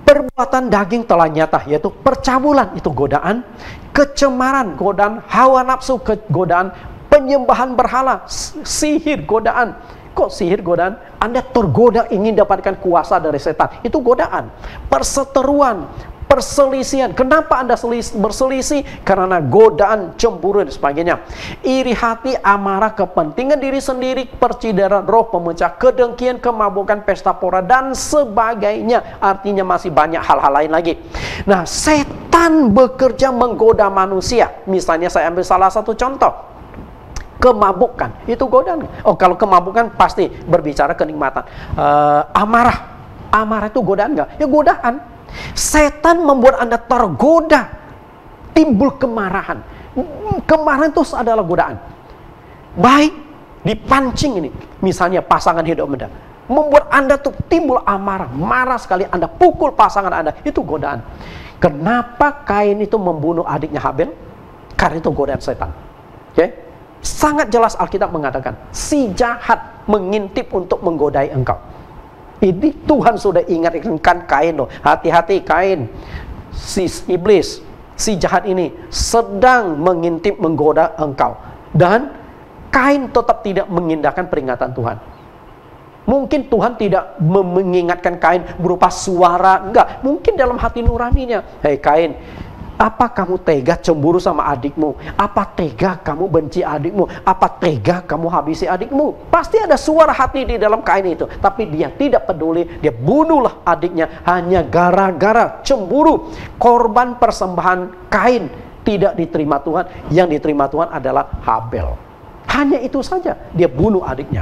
Perbuatan daging telah nyata, yaitu percabulan, itu godaan. Kecemaran, godaan. Hawa nafsu, godaan. Penyembahan berhala, sihir, godaan. Kok sihir, godaan? Anda tergoda ingin dapatkan kuasa dari setan, itu godaan. Perseteruan, perselisihan. Kenapa Anda berselisih? Karena godaan, cemburu, dan sebagainya. Iri hati, amarah, kepentingan diri sendiri, percideran roh, pemecah, kedengkian, kemabukan, pesta pora, dan sebagainya. Artinya masih banyak hal-hal lain lagi. Nah, setan bekerja menggoda manusia. Misalnya saya ambil salah satu contoh. Kemabukan, itu godaan. Oh, kalau kemabukan pasti berbicara kenikmatan. Amarah itu godaan nggak? Ya godaan. Setan membuat Anda tergoda, timbul kemarahan. Kemarahan itu adalah godaan. Baik dipancing ini, misalnya pasangan hidup Anda, membuat Anda tuh timbul amarah, marah sekali, Anda pukul pasangan Anda, itu godaan. Kenapa Kain itu membunuh adiknya Habel? Karena itu godaan setan. Oke? Sangat jelas Alkitab mengatakan, si jahat mengintip untuk menggodai engkau. Ini Tuhan sudah ingatkan Kain loh. Hati-hati Kain, si iblis, si jahat ini sedang mengintip menggoda engkau. Dan Kain tetap tidak mengindahkan peringatan Tuhan. Mungkin Tuhan tidak mengingatkan Kain berupa suara, enggak. Mungkin dalam hati nuraninya, hei Kain, apa kamu tega cemburu sama adikmu? Apa tega kamu benci adikmu? Apa tega kamu habisi adikmu? Pasti ada suara hati di dalam Kain itu. Tapi dia tidak peduli. Dia bunuhlah adiknya hanya gara-gara cemburu. Korban persembahan Kain tidak diterima Tuhan. Yang diterima Tuhan adalah Habel. Hanya itu saja. Dia bunuh adiknya.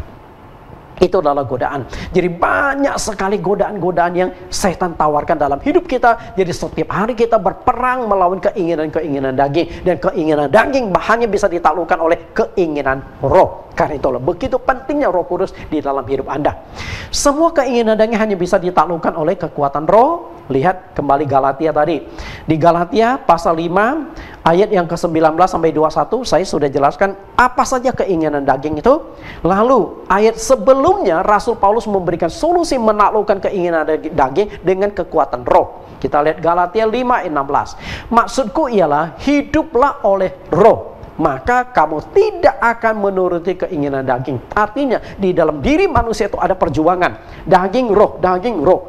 Itu adalah godaan. Jadi banyak sekali godaan-godaan yang setan tawarkan dalam hidup kita. Jadi setiap hari kita berperang melawan keinginan-keinginan daging. Dan keinginan daging hanya bisa ditaklukkan oleh keinginan roh. Karena itulah begitu pentingnya Roh Kudus di dalam hidup Anda. Semua keinginan daging hanya bisa ditaklukkan oleh kekuatan roh. Lihat kembali Galatia tadi. Di Galatia pasal 5 ayat yang ke-19 sampai 21 saya sudah jelaskan apa saja keinginan daging itu. Lalu ayat sebelumnya Rasul Paulus memberikan solusi menaklukkan keinginan daging dengan kekuatan roh. Kita lihat Galatia 5 ayat 16. Maksudku ialah hiduplah oleh roh, maka kamu tidak akan menuruti keinginan daging. Artinya di dalam diri manusia itu ada perjuangan. Daging roh.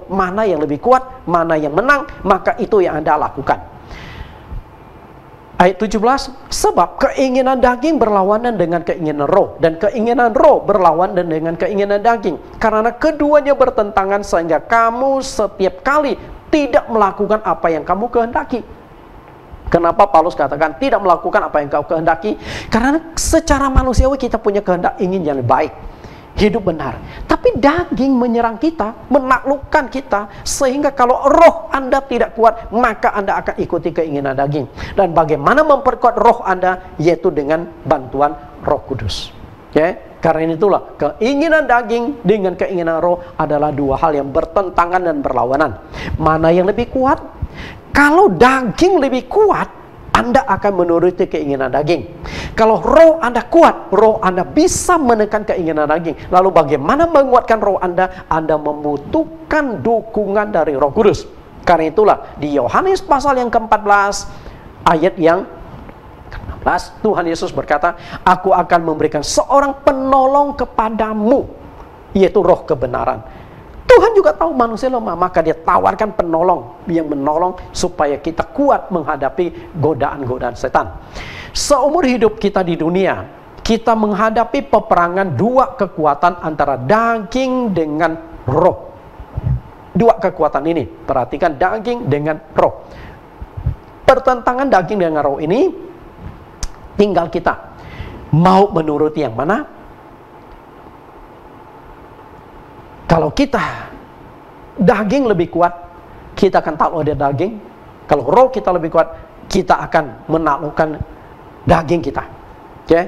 Mana yang lebih kuat, mana yang menang, maka itu yang Anda lakukan. Ayat 17, sebab keinginan daging berlawanan dengan keinginan roh, dan keinginan roh berlawanan dengan keinginan daging. Karena keduanya bertentangan sehingga kamu setiap kali tidak melakukan apa yang kamu kehendaki. Kenapa Paulus katakan tidak melakukan apa yang kau kehendaki? Karena secara manusiawi kita punya kehendak ingin yang lebih baik, hidup benar. Tapi daging menyerang kita, menaklukkan kita, sehingga kalau roh Anda tidak kuat, maka Anda akan ikuti keinginan daging. Dan bagaimana memperkuat roh Anda? Yaitu dengan bantuan Roh Kudus. Okay? Karena itulah keinginan daging dengan keinginan roh adalah dua hal yang bertentangan dan berlawanan. Mana yang lebih kuat? Kalau daging lebih kuat, Anda akan menuruti keinginan daging. Kalau roh Anda kuat, roh Anda bisa menekan keinginan daging. Lalu bagaimana menguatkan roh Anda? Anda membutuhkan dukungan dari Roh Kudus. Karena itulah di Yohanes pasal yang ke-14 ayat yang ke-16, Tuhan Yesus berkata, aku akan memberikan seorang penolong kepadamu, yaitu roh kebenaran. Tuhan juga tahu manusia lemah, maka dia tawarkan penolong yang menolong supaya kita kuat menghadapi godaan-godaan setan. Seumur hidup kita di dunia, kita menghadapi peperangan dua kekuatan antara daging dengan roh. Dua kekuatan ini, perhatikan, daging dengan roh. Pertentangan daging dengan roh ini, tinggal kita mau menuruti yang mana. Kalau kita daging lebih kuat, kita akan takluk oleh daging. Kalau roh kita lebih kuat, kita akan menaklukkan daging kita. Oke?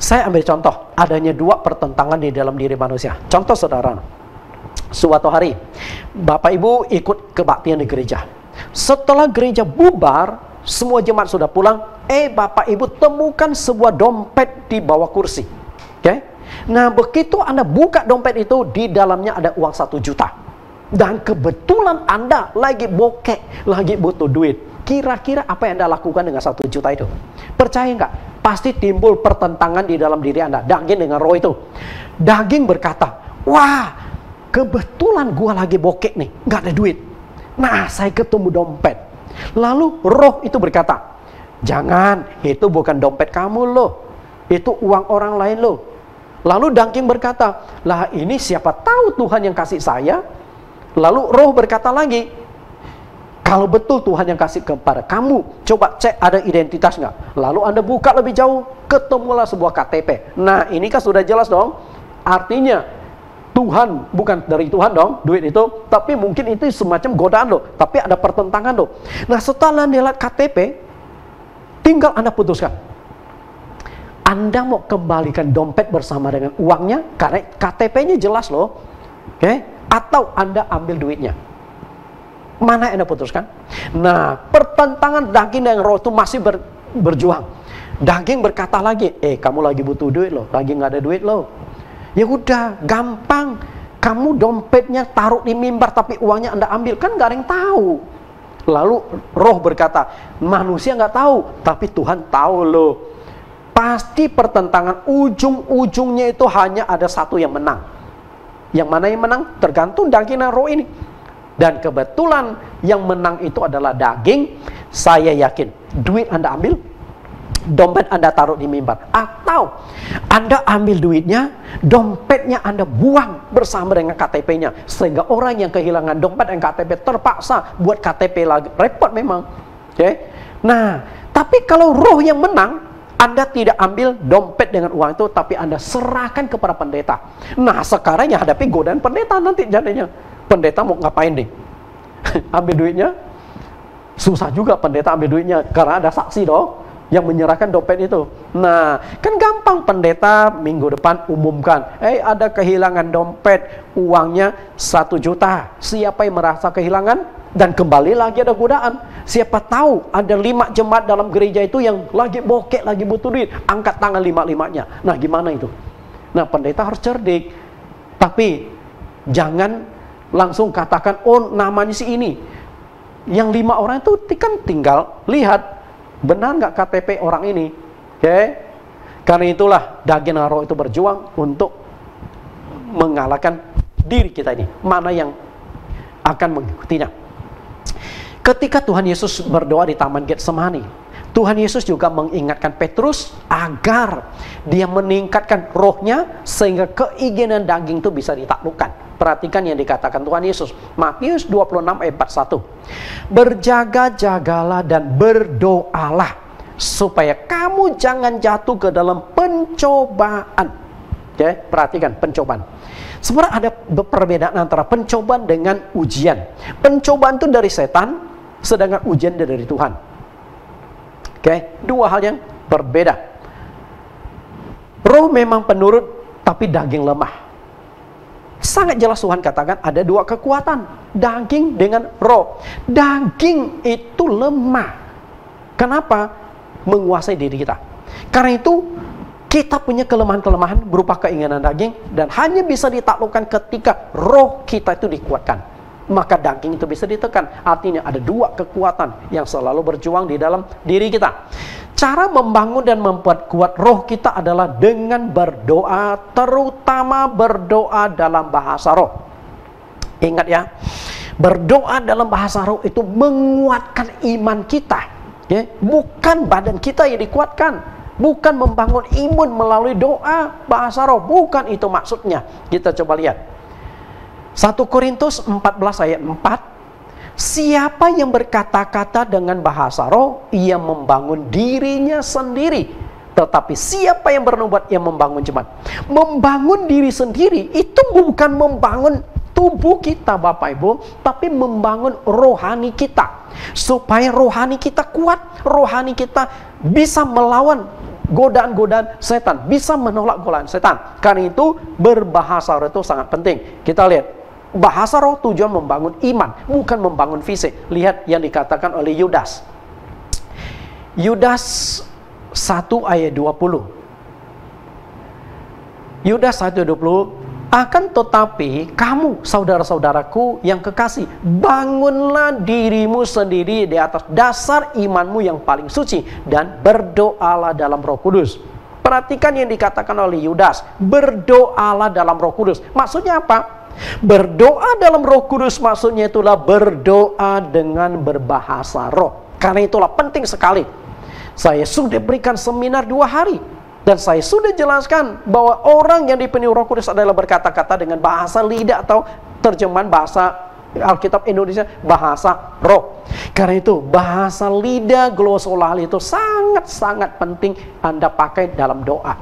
Saya ambil contoh, adanya dua pertentangan di dalam diri manusia. Contoh saudara, suatu hari Bapak Ibu ikut kebaktian di gereja. Setelah gereja bubar, semua jemaat sudah pulang. Bapak Ibu temukan sebuah dompet di bawah kursi. Oke? Nah, begitu Anda buka dompet itu, di dalamnya ada uang 1 juta. Dan kebetulan Anda lagi bokek, lagi butuh duit. Kira-kira apa yang Anda lakukan dengan 1 juta itu? Percaya nggak? Pasti timbul pertentangan di dalam diri Anda. Daging dengan roh itu. Daging berkata, wah, kebetulan gua lagi bokek nih, nggak ada duit. Nah, saya ketemu dompet. Lalu roh itu berkata, jangan, itu bukan dompet kamu loh, itu uang orang lain loh. Lalu daging berkata, lah ini siapa tahu Tuhan yang kasih saya. Lalu roh berkata lagi, kalau betul Tuhan yang kasih kepada kamu, coba cek ada identitas nggak. Lalu Anda buka lebih jauh, ketemulah sebuah KTP. Nah ini kan sudah jelas dong, artinya Tuhan, bukan dari Tuhan dong duit itu, tapi mungkin itu semacam godaan loh, tapi ada pertentangan loh. Nah setelah Anda lihat KTP, tinggal Anda putuskan, Anda mau kembalikan dompet bersama dengan uangnya karena KTP-nya jelas loh, oke? Atau Anda ambil duitnya. Mana yang Anda putuskan? Nah pertentangan daging dan roh itu masih berjuang. Daging berkata lagi, kamu lagi butuh duit loh, lagi nggak ada duit loh. Ya udah, gampang. Kamu dompetnya taruh di mimbar, tapi uangnya Anda ambil, kan nggak ada yang tahu. Lalu roh berkata, manusia nggak tahu, tapi Tuhan tahu loh. Pasti pertentangan ujung-ujungnya itu hanya ada satu yang menang. Yang mana yang menang? Tergantung daging dan roh ini. Dan kebetulan yang menang itu adalah daging. Saya yakin, duit Anda ambil, dompet Anda taruh di mimbar, atau Anda ambil duitnya, dompetnya Anda buang bersama dengan KTP-nya, sehingga orang yang kehilangan dompet dan KTP terpaksa buat KTP lagi, repot memang. Oke? Nah, tapi kalau roh yang menang, Anda tidak ambil dompet dengan uang itu, tapi Anda serahkan kepada pendeta. Nah, sekarang yang hadapi godaan pendeta nanti jadinya. Pendeta mau ngapain nih? Ambil duitnya? Susah juga pendeta ambil duitnya, karena ada saksi dong yang menyerahkan dompet itu. Nah, kan gampang, pendeta minggu depan umumkan, ada kehilangan dompet, uangnya 1 juta. Siapa yang merasa kehilangan? Dan kembali lagi ada godaan. Siapa tahu ada 5 jemaat dalam gereja itu yang lagi bokek, lagi butuh duit, angkat tangan 5-5-nya. Nah, gimana itu? Nah, pendeta harus cerdik. Tapi jangan langsung katakan, oh namanya si ini. Yang 5 orang itu kan tinggal lihat, benar nggak KTP orang ini? Oke? Karena itulah daging dan roh itu berjuang untuk mengalahkan diri kita ini. Mana yang akan mengikutinya? Ketika Tuhan Yesus berdoa di Taman Getsemani, Tuhan Yesus juga mengingatkan Petrus agar dia meningkatkan rohnya sehingga keinginan daging itu bisa ditaklukkan. Perhatikan yang dikatakan Tuhan Yesus, Matius 26 ayat 41. Berjaga-jagalah dan berdoalah supaya kamu jangan jatuh ke dalam pencobaan. Oke, perhatikan pencobaan. Sebenarnya ada perbedaan antara pencobaan dengan ujian. Pencobaan itu dari setan, sedangkan ujian dari Tuhan. Oke, dua hal yang berbeda. Roh memang penurut, tapi daging lemah. Sangat jelas Tuhan katakan ada 2 kekuatan, daging dengan roh. Daging itu lemah. Kenapa? Menguasai diri kita. Karena itu kita punya kelemahan-kelemahan berupa keinginan daging, dan hanya bisa ditaklukkan ketika roh kita itu dikuatkan. Maka daging itu bisa ditekan. Artinya ada 2 kekuatan yang selalu berjuang di dalam diri kita. Cara membangun dan membuat kuat roh kita adalah dengan berdoa, terutama berdoa dalam bahasa roh. Ingat ya, berdoa dalam bahasa roh itu menguatkan iman kita, ya, bukan badan kita yang dikuatkan, bukan membangun imun melalui doa bahasa roh, bukan itu maksudnya. Kita coba lihat 1 Korintus 14 ayat 4. Siapa yang berkata-kata dengan bahasa roh, ia membangun dirinya sendiri. Tetapi siapa yang bernubuat, ia membangun jemaat. Membangun diri sendiri itu bukan membangun tubuh kita Bapak Ibu, tapi membangun rohani kita. Supaya rohani kita kuat, rohani kita bisa melawan godaan-godaan setan, bisa menolak godaan setan. Karena itu berbahasa roh itu sangat penting. Kita lihat. Bahasa roh tujuan membangun iman, bukan membangun fisik. Lihat yang dikatakan oleh Yudas. Yudas 1 ayat 20. Yudas 1 ayat 20. Akan tetapi kamu saudara-saudaraku yang kekasih, bangunlah dirimu sendiri di atas dasar imanmu yang paling suci, dan berdoalah dalam Roh Kudus. Perhatikan yang dikatakan oleh Yudas, berdoalah dalam Roh Kudus. Maksudnya apa? Berdoa dalam Roh Kudus maksudnya itulah berdoa dengan berbahasa roh. Karena itulah penting sekali. Saya sudah berikan seminar 2 hari. Dan saya sudah jelaskan bahwa orang yang dipenuhi Roh Kudus adalah berkata-kata dengan bahasa lidah atau terjemahan bahasa Alkitab Indonesia, bahasa roh. Karena itu bahasa lidah glosolali itu sangat-sangat penting Anda pakai dalam doa.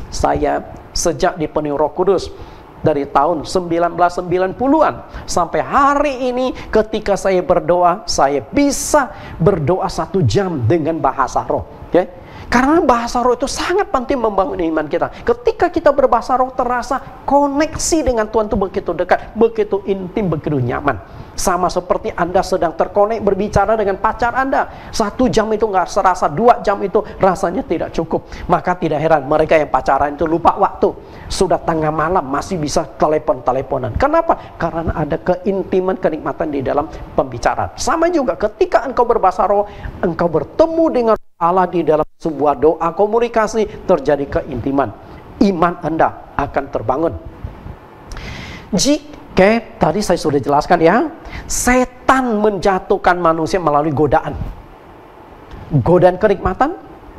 Saya sejak dipenuhi Roh Kudus dari tahun 1990-an sampai hari ini, ketika saya berdoa, saya bisa berdoa 1 jam dengan bahasa roh. Okay? Karena bahasa roh itu sangat penting membangun iman kita. Ketika kita berbahasa roh, terasa koneksi dengan Tuhan itu begitu dekat, begitu intim, begitu nyaman. Sama seperti Anda sedang terkonek berbicara dengan pacar Anda. 1 jam itu nggak serasa, 2 jam itu rasanya tidak cukup. Maka tidak heran mereka yang pacaran itu lupa waktu. Sudah tengah malam masih bisa telepon-teleponan. Kenapa? Karena ada keintiman, kenikmatan di dalam pembicaraan. Sama juga ketika engkau berbahasa roh, engkau bertemu dengan Allah di dalam sebuah doa komunikasi, terjadi keintiman. Iman Anda akan terbangun. Jika tadi saya sudah jelaskan ya, setan menjatuhkan manusia melalui godaan. Godaan kenikmatan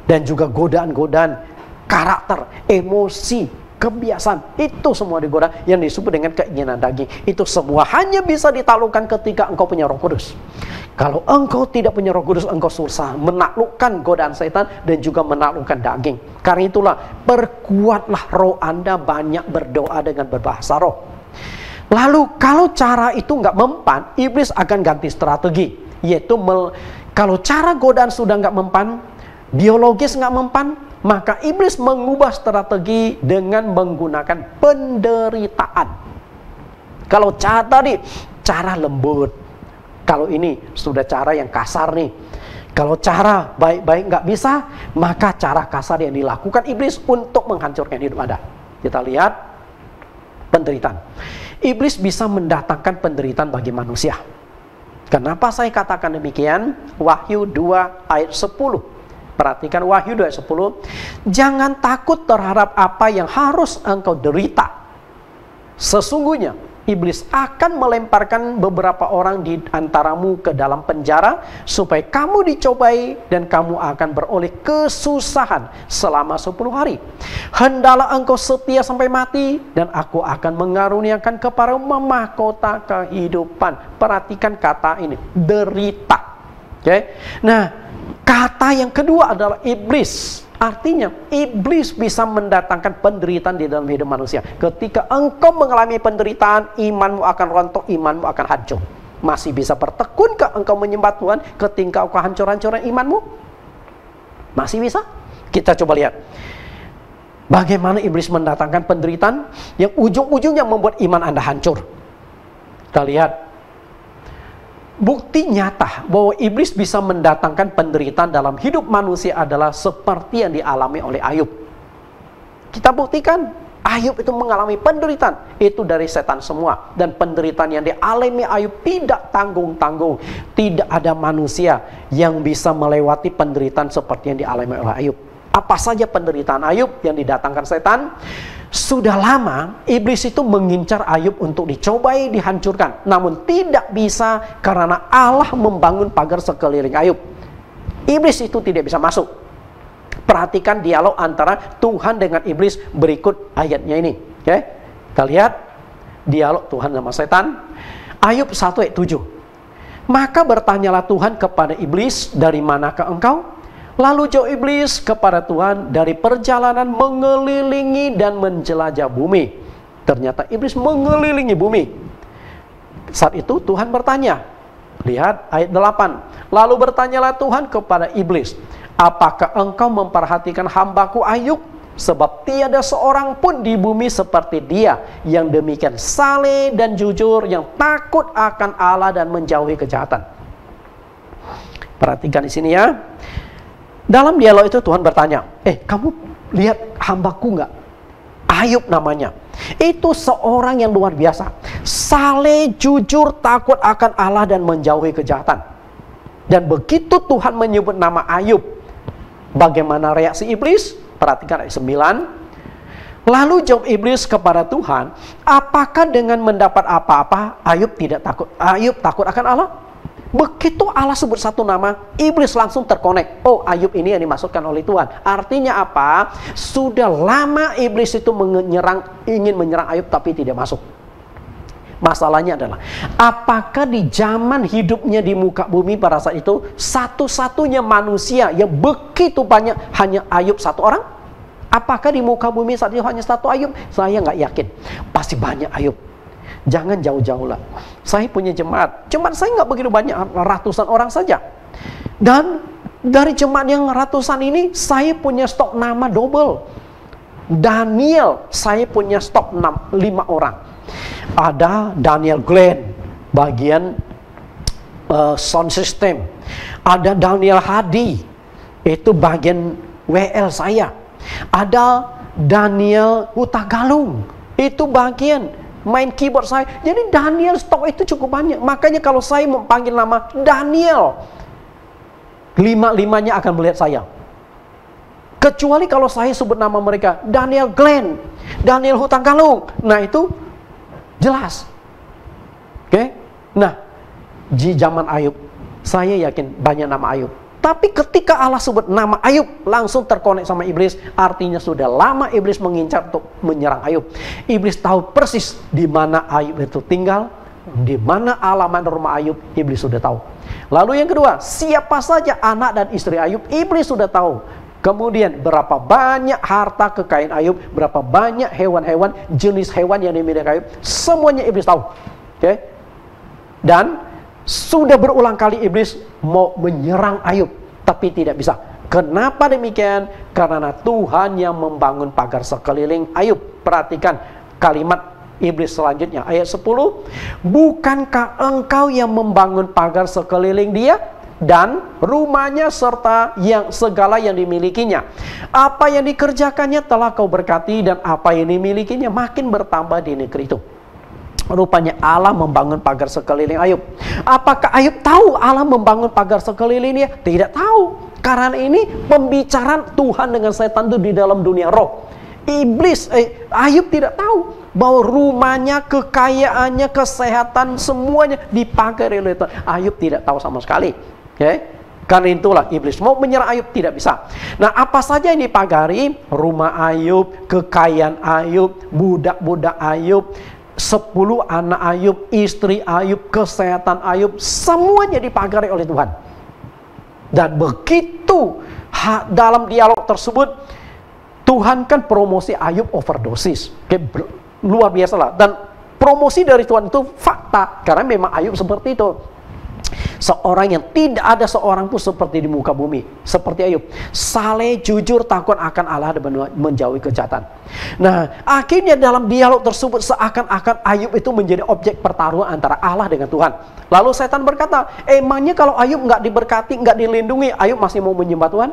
dan juga godaan-godaan karakter, emosi, kebiasaan. Itu semua digoda yang disebut dengan keinginan daging. Itu semua hanya bisa ditaklukkan ketika engkau punya Roh Kudus. Kalau engkau tidak punya Roh Kudus, engkau susah menaklukkan godaan setan dan juga menaklukkan daging. Karena itulah, perkuatlah roh Anda, banyak berdoa dengan berbahasa roh. Lalu kalau cara itu nggak mempan, iblis akan ganti strategi. Yaitu kalau cara godaan sudah nggak mempan, biologis nggak mempan, maka iblis mengubah strategi dengan menggunakan penderitaan. Kalau cara tadi, cara lembut. Kalau ini sudah cara yang kasar nih. Kalau cara baik-baik nggak bisa, maka cara kasar yang dilakukan iblis untuk menghancurkan hidup Anda. Kita lihat penderitaan. Iblis bisa mendatangkan penderitaan bagi manusia. Kenapa saya katakan demikian? Wahyu 2 ayat 10. Perhatikan Wahyu 2 ayat 10. Jangan takut terhadap apa yang harus engkau derita. Sesungguhnya iblis akan melemparkan beberapa orang di antaramu ke dalam penjara supaya kamu dicobai dan kamu akan beroleh kesusahan selama 10 hari. Hendalah engkau setia sampai mati dan aku akan mengaruniakan kepadamu mahkota kehidupan. Perhatikan kata ini, derita. Okay? Nah, kata yang kedua adalah iblis. Artinya, iblis bisa mendatangkan penderitaan di dalam hidup manusia. Ketika engkau mengalami penderitaan, imanmu akan rontok, imanmu akan hancur. Masih bisa bertekunkah engkau menyembah Tuhan ketika engkau hancur-hancuran imanmu? Masih bisa? Kita coba lihat. Bagaimana iblis mendatangkan penderitaan yang ujung-ujungnya membuat iman Anda hancur. Kita lihat. Bukti nyata bahwa iblis bisa mendatangkan penderitaan dalam hidup manusia adalah seperti yang dialami oleh Ayub. Kita buktikan, Ayub itu mengalami penderitaan. Itu dari setan semua. Dan penderitaan yang dialami Ayub tidak tanggung-tanggung. Tidak ada manusia yang bisa melewati penderitaan seperti yang dialami oleh Ayub. Apa saja penderitaan Ayub yang didatangkan setan? Sudah lama iblis itu mengincar Ayub untuk dicobai, dihancurkan. Namun tidak bisa karena Allah membangun pagar sekeliling Ayub. Iblis itu tidak bisa masuk. Perhatikan dialog antara Tuhan dengan iblis berikut ayatnya ini. Oke? Kita lihat dialog Tuhan sama setan. Ayub 1 ayat 7. Maka bertanyalah Tuhan kepada iblis, dari manakah engkau? Lalu jawab iblis kepada Tuhan, dari perjalanan mengelilingi dan menjelajah bumi. Ternyata iblis mengelilingi bumi. Saat itu Tuhan bertanya. Lihat ayat 8. Lalu bertanyalah Tuhan kepada iblis, apakah engkau memperhatikan hambaku Ayub? Sebab tiada seorang pun di bumi seperti dia, yang demikian saleh dan jujur, yang takut akan Allah dan menjauhi kejahatan. Perhatikan di sini ya. Dalam dialog itu Tuhan bertanya, kamu lihat hambaku nggak? Ayub namanya. Itu seorang yang luar biasa. Saleh, jujur, takut akan Allah dan menjauhi kejahatan. Dan begitu Tuhan menyebut nama Ayub, bagaimana reaksi iblis? Perhatikan ayat 9. Lalu jawab iblis kepada Tuhan, apakah dengan mendapat apa-apa Ayub tidak takut? Ayub takut akan Allah? Begitu Allah sebut satu nama, iblis langsung terkonek. Oh, Ayub ini yang dimaksudkan oleh Tuhan. Artinya apa? Sudah lama iblis itu ingin menyerang Ayub tapi tidak masuk. Masalahnya adalah, apakah di zaman hidupnya di muka bumi pada saat itu, satu-satunya manusia yang begitu banyak hanya Ayub satu orang? Apakah di muka bumi saat itu hanya satu Ayub? Saya nggak yakin. Pasti banyak Ayub. Jangan jauh-jauh lah. Saya punya jemaat saya nggak begitu banyak, ratusan orang saja. Dan dari jemaat yang ratusan ini, saya punya stok nama double. Daniel, saya punya stok 5 orang. Ada Daniel Glenn, bagian sound system. Ada Daniel Hadi, itu bagian WL saya. Ada Daniel Hutagalung, itu bagian main keyboard saya. Jadi Daniel stok itu cukup banyak. Makanya kalau saya memanggil nama Daniel, 5-5-nya akan melihat saya. Kecuali kalau saya sebut nama mereka Daniel Glenn, Daniel Hutagalung, nah itu jelas. Oke? Nah, di zaman Ayub, saya yakin banyak nama Ayub. Tapi ketika Allah sebut nama Ayub, langsung terkonek sama iblis. Artinya sudah lama iblis mengincar untuk menyerang Ayub. Iblis tahu persis di mana Ayub itu tinggal, di mana alamat rumah Ayub, iblis sudah tahu. Lalu yang kedua, siapa saja anak dan istri Ayub, iblis sudah tahu. Kemudian berapa banyak harta kekayaan Ayub, berapa banyak hewan-hewan, jenis hewan yang dimiliki Ayub, semuanya iblis tahu. Oke? Dan sudah berulang kali iblis mau menyerang Ayub, tapi tidak bisa. Kenapa demikian? Karena Tuhan yang membangun pagar sekeliling Ayub. Perhatikan kalimat iblis selanjutnya, ayat 10. Bukankah engkau yang membangun pagar sekeliling dia dan rumahnya serta yang segala yang dimilikinya? Apa yang dikerjakannya telah kau berkati, dan apa yang dimilikinya makin bertambah di negeri itu. Rupanya Allah membangun pagar sekeliling Ayub. Apakah Ayub tahu Allah membangun pagar sekelilingnya? Tidak tahu. Karena ini pembicaraan Tuhan dengan setan itu di dalam dunia roh. Ayub tidak tahu bahwa rumahnya, kekayaannya, kesehatan, semuanya dipagari oleh Tuhan. Ayub tidak tahu sama sekali. Okay? Karena itulah iblis mau menyerang Ayub, tidak bisa. Nah, apa saja yang dipagari? Rumah Ayub, kekayaan Ayub, budak-budak Ayub, 10 anak Ayub, istri Ayub, kesehatan Ayub, semuanya dipagari oleh Tuhan. Dan begitu dalam dialog tersebut, Tuhan kan promosi Ayub overdosis. Luar biasa lah. Dan promosi dari Tuhan itu fakta, karena memang Ayub seperti itu. Seorang yang tidak ada seorang pun seperti di muka bumi, seperti Ayub, saleh, jujur, takut akan Allah, dan menjauhi kejahatan. Nah, akhirnya dalam dialog tersebut seakan-akan Ayub itu menjadi objek pertaruhan antara Allah dengan Tuhan. Lalu setan berkata, emangnya kalau Ayub nggak diberkati, nggak dilindungi, Ayub masih mau menyembah Tuhan?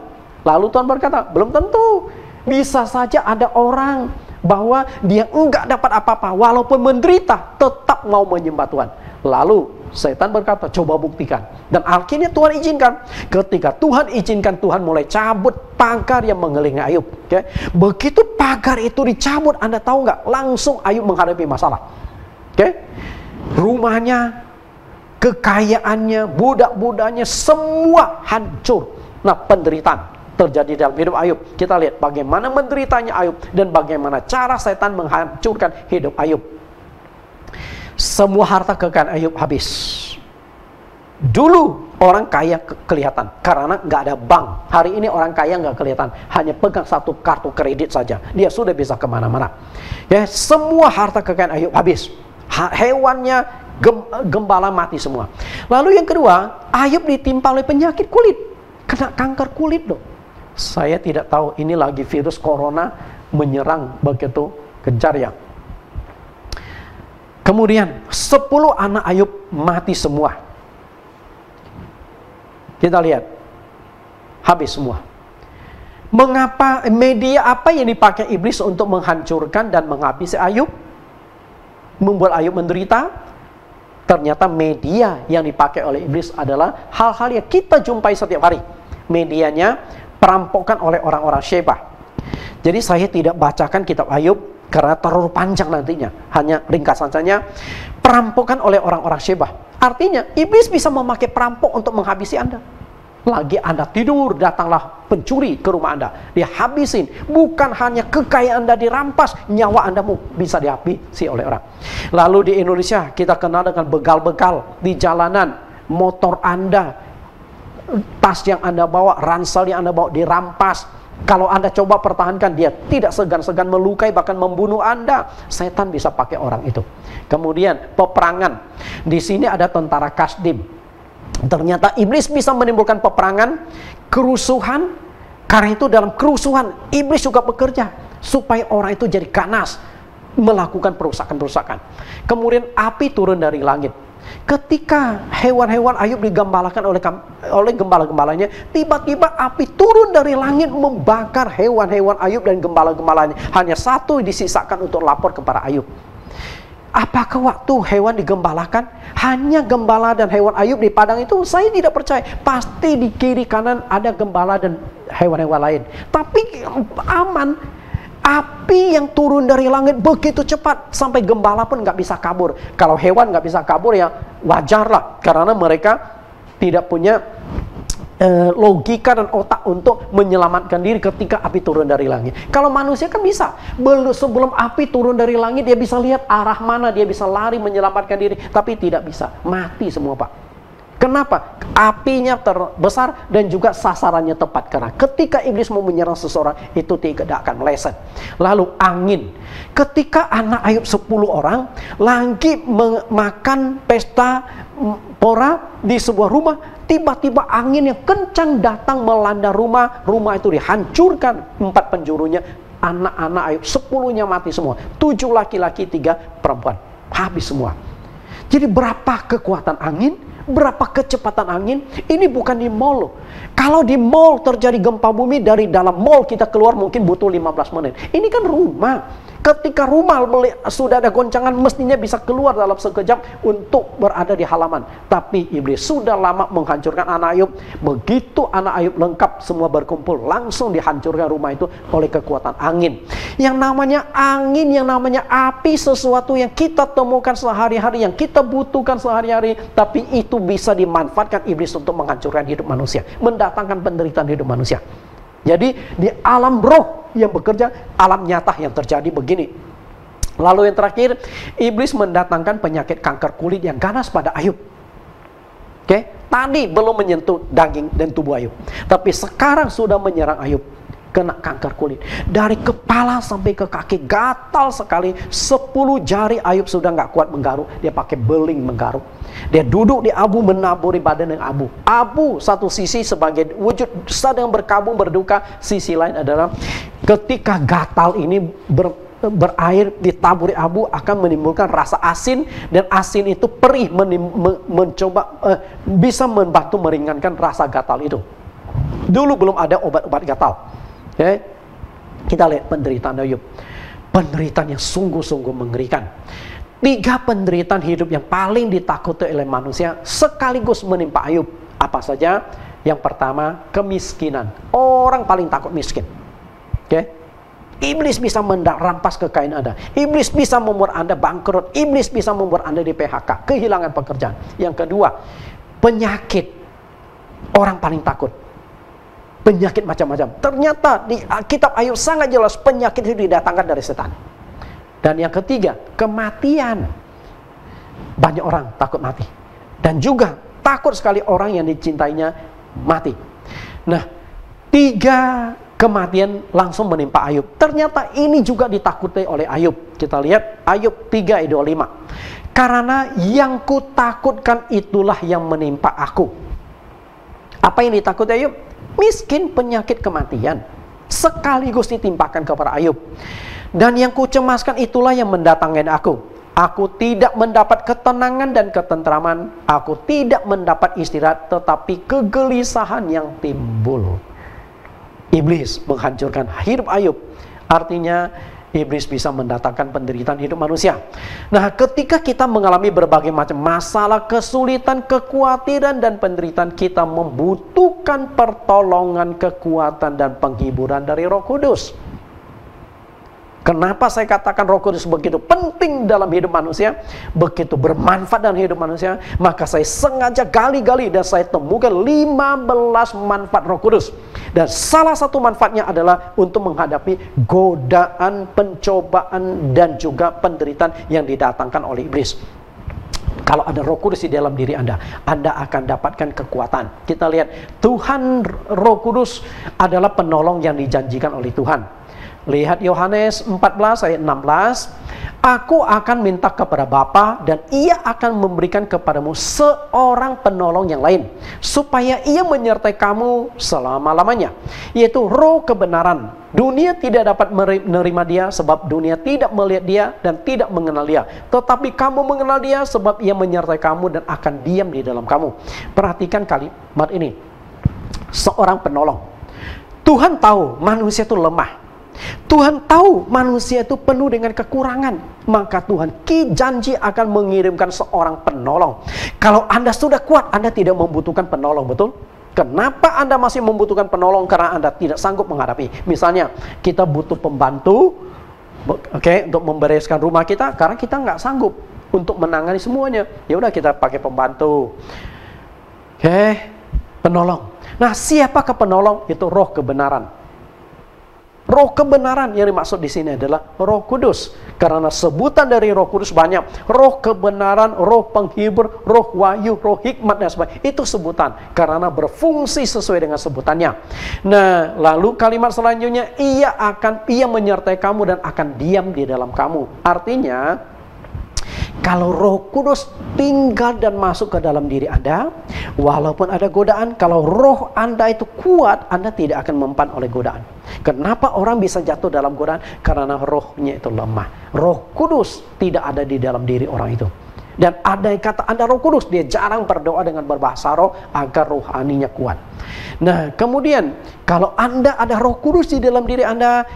Lalu Tuhan berkata, belum tentu. Bisa saja ada orang bahwa dia enggak dapat apa-apa, walaupun menderita, tetap mau menyembah Tuhan. Lalu setan berkata, coba buktikan. Dan akhirnya Tuhan izinkan. Ketika Tuhan izinkan, Tuhan mulai cabut pagar yang mengelilingi Ayub. Okay? Begitu pagar itu dicabut, Anda tahu nggak? Langsung Ayub menghadapi masalah. Okay? Rumahnya, kekayaannya, budak-budaknya, semua hancur. Nah, penderitaan terjadi dalam hidup Ayub. Kita lihat bagaimana menderitanya Ayub dan bagaimana cara setan menghancurkan hidup Ayub. Semua harta kekayaan Ayub habis. Dulu orang kaya kelihatan karena nggak ada bank. Hari ini orang kaya nggak kelihatan, hanya pegang satu kartu kredit saja, dia sudah bisa kemana-mana. Ya, semua harta kekayaan Ayub habis. Hewannya, gembala mati semua. Lalu yang kedua, Ayub ditimpa oleh penyakit kulit, kena kanker kulit dong. Saya tidak tahu ini lagi virus corona menyerang begitu kejar ya. Kemudian 10 anak Ayub mati semua. Kita lihat, habis semua. Mengapa media apa yang dipakai iblis untuk menghancurkan dan menghabisi Ayub, membuat Ayub menderita? Ternyata media yang dipakai oleh iblis adalah hal-hal yang kita jumpai setiap hari. Medianya perampokan oleh orang-orang Sheba. Jadi saya tidak bacakan kitab Ayub karena terlalu panjang nantinya. Hanya ringkasan saja, perampokan oleh orang-orang Shebah. Artinya, iblis bisa memakai perampok untuk menghabisi Anda. Lagi Anda tidur, datanglah pencuri ke rumah Anda. Dia habisin. Bukan hanya kekayaan Anda dirampas, nyawa Anda bisa dihabisi oleh orang. Lalu di Indonesia, kita kenal dengan begal-begal di jalanan. Motor Anda, tas yang Anda bawa, ransel yang Anda bawa dirampas. Kalau Anda coba pertahankan, dia tidak segan-segan melukai, bahkan membunuh Anda. Setan bisa pakai orang itu. Kemudian peperangan. Di sini ada tentara Kasdim. Ternyata iblis bisa menimbulkan peperangan, kerusuhan. Karena itu dalam kerusuhan, iblis juga bekerja supaya orang itu jadi ganas, melakukan perusakan-perusakan. Kemudian api turun dari langit. Ketika hewan-hewan Ayub digembalakan oleh gembala-gembalanya, tiba-tiba api turun dari langit membakar hewan-hewan Ayub dan gembala-gembalanya. Hanya satu disisakan untuk lapor kepada Ayub. Apakah waktu hewan digembalakan hanya gembala dan hewan Ayub di padang itu? Saya tidak percaya. Pasti di kiri kanan ada gembala dan hewan-hewan lain. Tapi aman. Api yang turun dari langit begitu cepat sampai gembala pun nggak bisa kabur. Kalau hewan nggak bisa kabur ya wajarlah, karena mereka tidak punya logika dan otak untuk menyelamatkan diri ketika api turun dari langit. Kalau manusia kan bisa. Sebelum api turun dari langit, dia bisa lihat arah mana, dia bisa lari menyelamatkan diri. Tapi tidak bisa. Mati semua, Pak. Kenapa? Apinya terbesar dan juga sasarannya tepat. Karena ketika iblis mau menyerang seseorang, itu tidak akan meleset. Lalu angin. Ketika anak Ayub 10 orang lagi makan pesta pora di sebuah rumah, tiba-tiba angin yang kencang datang melanda rumah. Rumah itu dihancurkan 4 penjurunya. Anak-anak Ayub 10-nya mati semua. 7 laki-laki, 3 perempuan. Habis semua. Jadi berapa kekuatan angin? Berapa kecepatan angin? Ini bukan di mall loh. Kalau di mall terjadi gempa bumi, dari dalam mall kita keluar mungkin butuh 15 menit. Ini kan rumah. Ketika rumah sudah ada goncangan, mestinya bisa keluar dalam sekejap untuk berada di halaman. Tapi iblis sudah lama menghancurkan anak Ayub. Begitu anak Ayub lengkap, semua berkumpul, langsung dihancurkan rumah itu oleh kekuatan angin. Yang namanya angin, yang namanya api, sesuatu yang kita temukan sehari-hari, yang kita butuhkan sehari-hari, tapi itu bisa dimanfaatkan iblis untuk menghancurkan hidup manusia, mendatangkan penderitaan hidup manusia. Jadi di alam roh yang bekerja, alam nyata yang terjadi begini. Lalu yang terakhir, iblis mendatangkan penyakit kanker kulit yang ganas pada Ayub. Oke, tadi belum menyentuh daging dan tubuh Ayub, tapi sekarang sudah menyerang Ayub. Kena kanker kulit. Dari kepala sampai ke kaki gatal sekali. 10 jari Ayub sudah nggak kuat menggaruk. Dia pakai beling menggaruk. Dia duduk di abu, menaburi badan dengan abu. Abu satu sisi sebagai wujud sedang berkabung berduka. Sisi lain adalah ketika gatal ini berair ditaburi abu akan menimbulkan rasa asin. Dan asin itu perih bisa membantu meringankan rasa gatal itu. Dulu belum ada obat-obat gatal. Okay. Kita lihat penderitaan Ayub. Penderitaan yang sungguh-sungguh mengerikan. 3 penderitaan hidup yang paling ditakuti oleh manusia sekaligus menimpa Ayub. Apa saja? Yang pertama, kemiskinan. Orang paling takut miskin. Okay. Iblis bisa merampas kekayaan Anda. Iblis bisa membuat Anda bangkrut. Iblis bisa membuat Anda di PHK, kehilangan pekerjaan. Yang kedua, penyakit. Orang paling takut. Penyakit macam-macam. Ternyata di kitab Ayub sangat jelas penyakit itu didatangkan dari setan. Dan yang ketiga, kematian. Banyak orang takut mati. Dan juga takut sekali orang yang dicintainya mati. Nah, 3 kematian langsung menimpa Ayub. Ternyata ini juga ditakuti oleh Ayub. Kita lihat Ayub 3 ayat 25. Karena yang kutakutkan itulah yang menimpa aku. Apa yang ditakuti Ayub? Miskin, penyakit, kematian sekaligus ditimpakan kepada Ayub. Dan yang kucemaskan itulah yang mendatangi aku. Aku tidak mendapat ketenangan dan ketentraman. Aku tidak mendapat istirahat, tetapi kegelisahan yang timbul. Iblis menghancurkan hidup Ayub. Artinya iblis bisa mendatangkan penderitaan hidup manusia. Nah, ketika kita mengalami berbagai macam masalah, kesulitan, kekhawatiran, dan penderitaan, kita membutuhkan pertolongan, kekuatan, dan penghiburan dari Roh Kudus. Kenapa saya katakan Roh Kudus begitu penting dalam hidup manusia, begitu bermanfaat dalam hidup manusia? Maka saya sengaja gali-gali dan saya temukan 15 manfaat Roh Kudus. Dan salah satu manfaatnya adalah untuk menghadapi godaan, pencobaan, dan juga penderitaan yang didatangkan oleh iblis. Kalau ada Roh Kudus di dalam diri Anda akan dapatkan kekuatan. Kita lihat, Tuhan Roh Kudus adalah penolong yang dijanjikan oleh Tuhan. Lihat Yohanes 14 ayat 16. Aku akan minta kepada Bapa dan ia akan memberikan kepadamu seorang penolong yang lain, supaya ia menyertai kamu selama-lamanya, yaitu Roh kebenaran. Dunia tidak dapat menerima dia sebab dunia tidak melihat dia dan tidak mengenal dia. Tetapi kamu mengenal dia sebab ia menyertai kamu dan akan diam di dalam kamu. Perhatikan kalimat ini. Seorang penolong. Tuhan tahu manusia itu lemah. Tuhan tahu manusia itu penuh dengan kekurangan. Maka Tuhan janji akan mengirimkan seorang penolong. Kalau Anda sudah kuat, Anda tidak membutuhkan penolong, betul? Kenapa Anda masih membutuhkan penolong? Karena Anda tidak sanggup menghadapi. Misalnya, kita butuh pembantu, untuk membereskan rumah kita, karena kita nggak sanggup untuk menangani semuanya. Ya udah, kita pakai pembantu. Penolong. Nah, siapakah penolong? Itu Roh kebenaran. Roh kebenaran yang dimaksud di sini adalah Roh Kudus. Karena sebutan dari Roh Kudus banyak. Roh kebenaran, Roh penghibur, Roh wahyu, Roh hikmat dan sebagainya. Itu sebutan karena berfungsi sesuai dengan sebutannya. Nah, lalu kalimat selanjutnya, ia menyertai kamu dan akan diam di dalam kamu. Artinya, kalau Roh Kudus tinggal dan masuk ke dalam diri Anda, walaupun ada godaan, kalau roh Anda itu kuat, Anda tidak akan mempan oleh godaan. Kenapa orang bisa jatuh dalam godaan? Karena rohnya itu lemah. Roh Kudus tidak ada di dalam diri orang itu. Dan ada yang kata Anda Roh Kudus, dia jarang berdoa dengan berbahasa roh agar rohaninya kuat. Nah, kemudian kalau Anda ada Roh Kudus di dalam diri Anda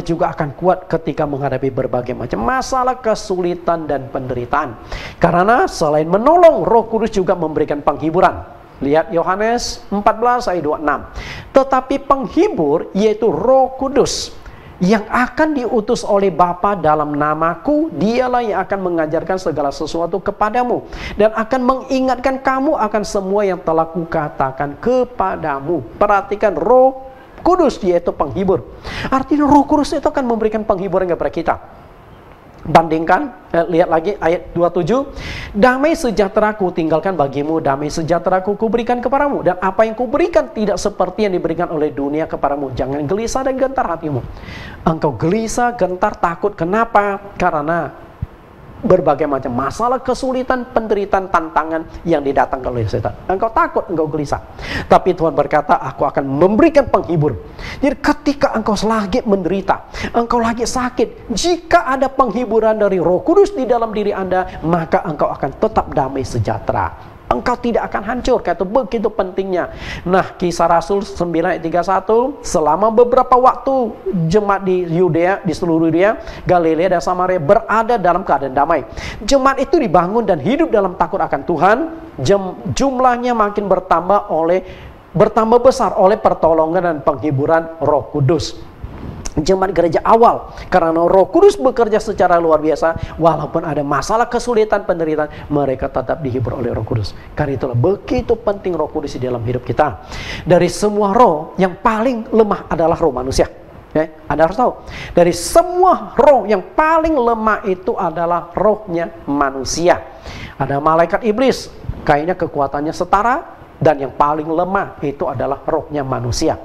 juga akan kuat ketika menghadapi berbagai macam masalah, kesulitan, dan penderitaan. Karena selain menolong, Roh Kudus juga memberikan penghiburan. Lihat Yohanes 14 ayat 26. Tetapi penghibur, yaitu Roh Kudus, yang akan diutus oleh Bapa dalam namaku, dialah yang akan mengajarkan segala sesuatu kepadamu dan akan mengingatkan kamu akan semua yang telah kukatakan kepadamu. Perhatikan, Roh Kudus yaitu penghibur. Artinya Roh Kudus itu akan memberikan penghiburan kepada kita. Bandingkan, lihat lagi ayat 27. Damai sejahtera ku tinggalkan bagimu, damai sejahtera ku berikan kepadamu, dan apa yang kuberikan tidak seperti yang diberikan oleh dunia kepadamu. Jangan gelisah dan gentar hatimu. Engkau gelisah, gentar, takut. Kenapa? Karena berbagai macam masalah, kesulitan, penderitaan, tantangan yang didatangkan oleh setan. Engkau takut, engkau gelisah. Tapi Tuhan berkata, aku akan memberikan penghibur. Jadi ketika engkau lagi menderita, engkau lagi sakit, jika ada penghiburan dari Roh Kudus di dalam diri Anda, maka engkau akan tetap damai sejahtera. Engkau tidak akan hancur. Kata begitu pentingnya. Nah, Kisah Rasul 9 ayat 31, selama beberapa waktu jemaat di Yudea, di seluruh Yudea, Galilea dan Samaria berada dalam keadaan damai. Jemaat itu dibangun dan hidup dalam takut akan Tuhan. Jumlahnya makin bertambah besar oleh pertolongan dan penghiburan Roh Kudus. Jemaat gereja awal, karena Roh Kudus bekerja secara luar biasa, walaupun ada masalah, kesulitan, penderitaan, mereka tetap dihibur oleh Roh Kudus. Karena itulah begitu penting Roh Kudus di dalam hidup kita. Dari semua roh, yang paling lemah adalah roh manusia. Anda harus tahu, dari semua roh yang paling lemah itu adalah rohnya manusia. Ada malaikat iblis, kayaknya kekuatannya setara, dan yang paling lemah itu adalah rohnya manusia.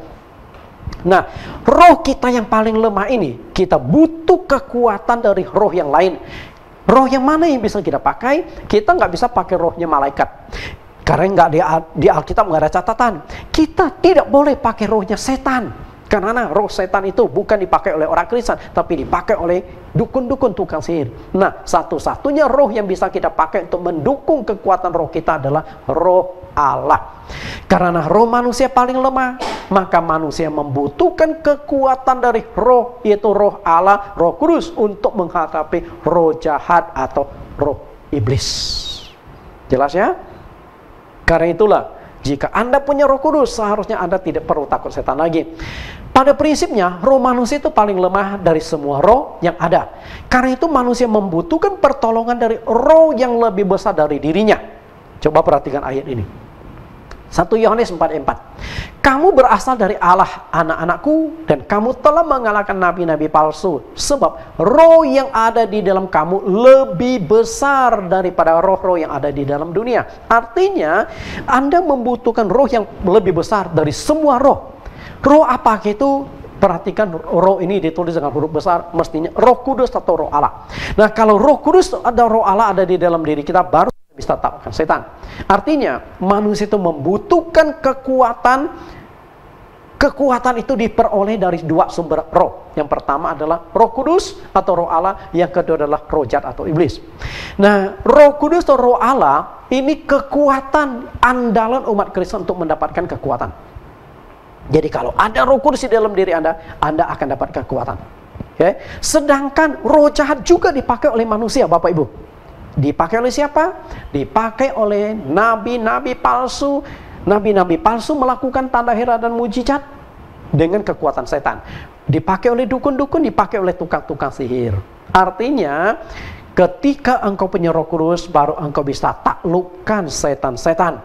Nah, roh kita yang paling lemah ini, kita butuh kekuatan dari roh yang lain. Roh yang mana yang bisa kita pakai? Kita nggak bisa pakai rohnya malaikat. Karena di Alkitab nggak ada catatan. Kita tidak boleh pakai rohnya setan. Karena roh setan itu bukan dipakai oleh orang Kristen, tapi dipakai oleh dukun-dukun tukang sihir. Nah, satu-satunya roh yang bisa kita pakai untuk mendukung kekuatan roh kita adalah roh Allah. Karena roh manusia paling lemah, maka manusia membutuhkan kekuatan dari roh, yaitu roh Allah, Roh Kudus, untuk menghadapi roh jahat atau roh iblis. Jelas ya? Karena itulah, jika Anda punya Roh Kudus, seharusnya Anda tidak perlu takut setan lagi. Pada prinsipnya, roh manusia itu paling lemah dari semua roh yang ada. Karena itu manusia membutuhkan pertolongan dari roh yang lebih besar dari dirinya. Coba perhatikan ayat ini. 1 Yohanes 4:4. Kamu berasal dari Allah, anak-anakku, dan kamu telah mengalahkan nabi-nabi palsu, sebab roh yang ada di dalam kamu lebih besar daripada roh-roh yang ada di dalam dunia. Artinya, Anda membutuhkan roh yang lebih besar dari semua roh. Roh apa itu? Perhatikan, roh ini ditulis dengan huruf besar, mestinya Roh Kudus atau Roh Allah. Nah, kalau Roh Kudus ada Roh Allah ada di dalam diri kita, baru bisa taklukkan setan. Artinya manusia itu membutuhkan kekuatan. Kekuatan itu diperoleh dari dua sumber roh. Yang pertama adalah Roh Kudus atau Roh Allah, yang kedua adalah roh jahat atau iblis. Nah, Roh Kudus atau Roh Allah ini kekuatan andalan umat Kristen untuk mendapatkan kekuatan. Jadi kalau ada Roh Kudus di dalam diri Anda akan dapat kekuatan. Okay? Sedangkan roh jahat juga dipakai oleh manusia, Bapak Ibu. Dipakai oleh siapa? Dipakai oleh nabi-nabi palsu. Nabi-nabi palsu melakukan tanda heran dan mujizat dengan kekuatan setan. Dipakai oleh dukun-dukun, dipakai oleh tukang-tukang sihir. Artinya, ketika engkau punya Roh Kudus, baru engkau bisa taklukkan setan-setan.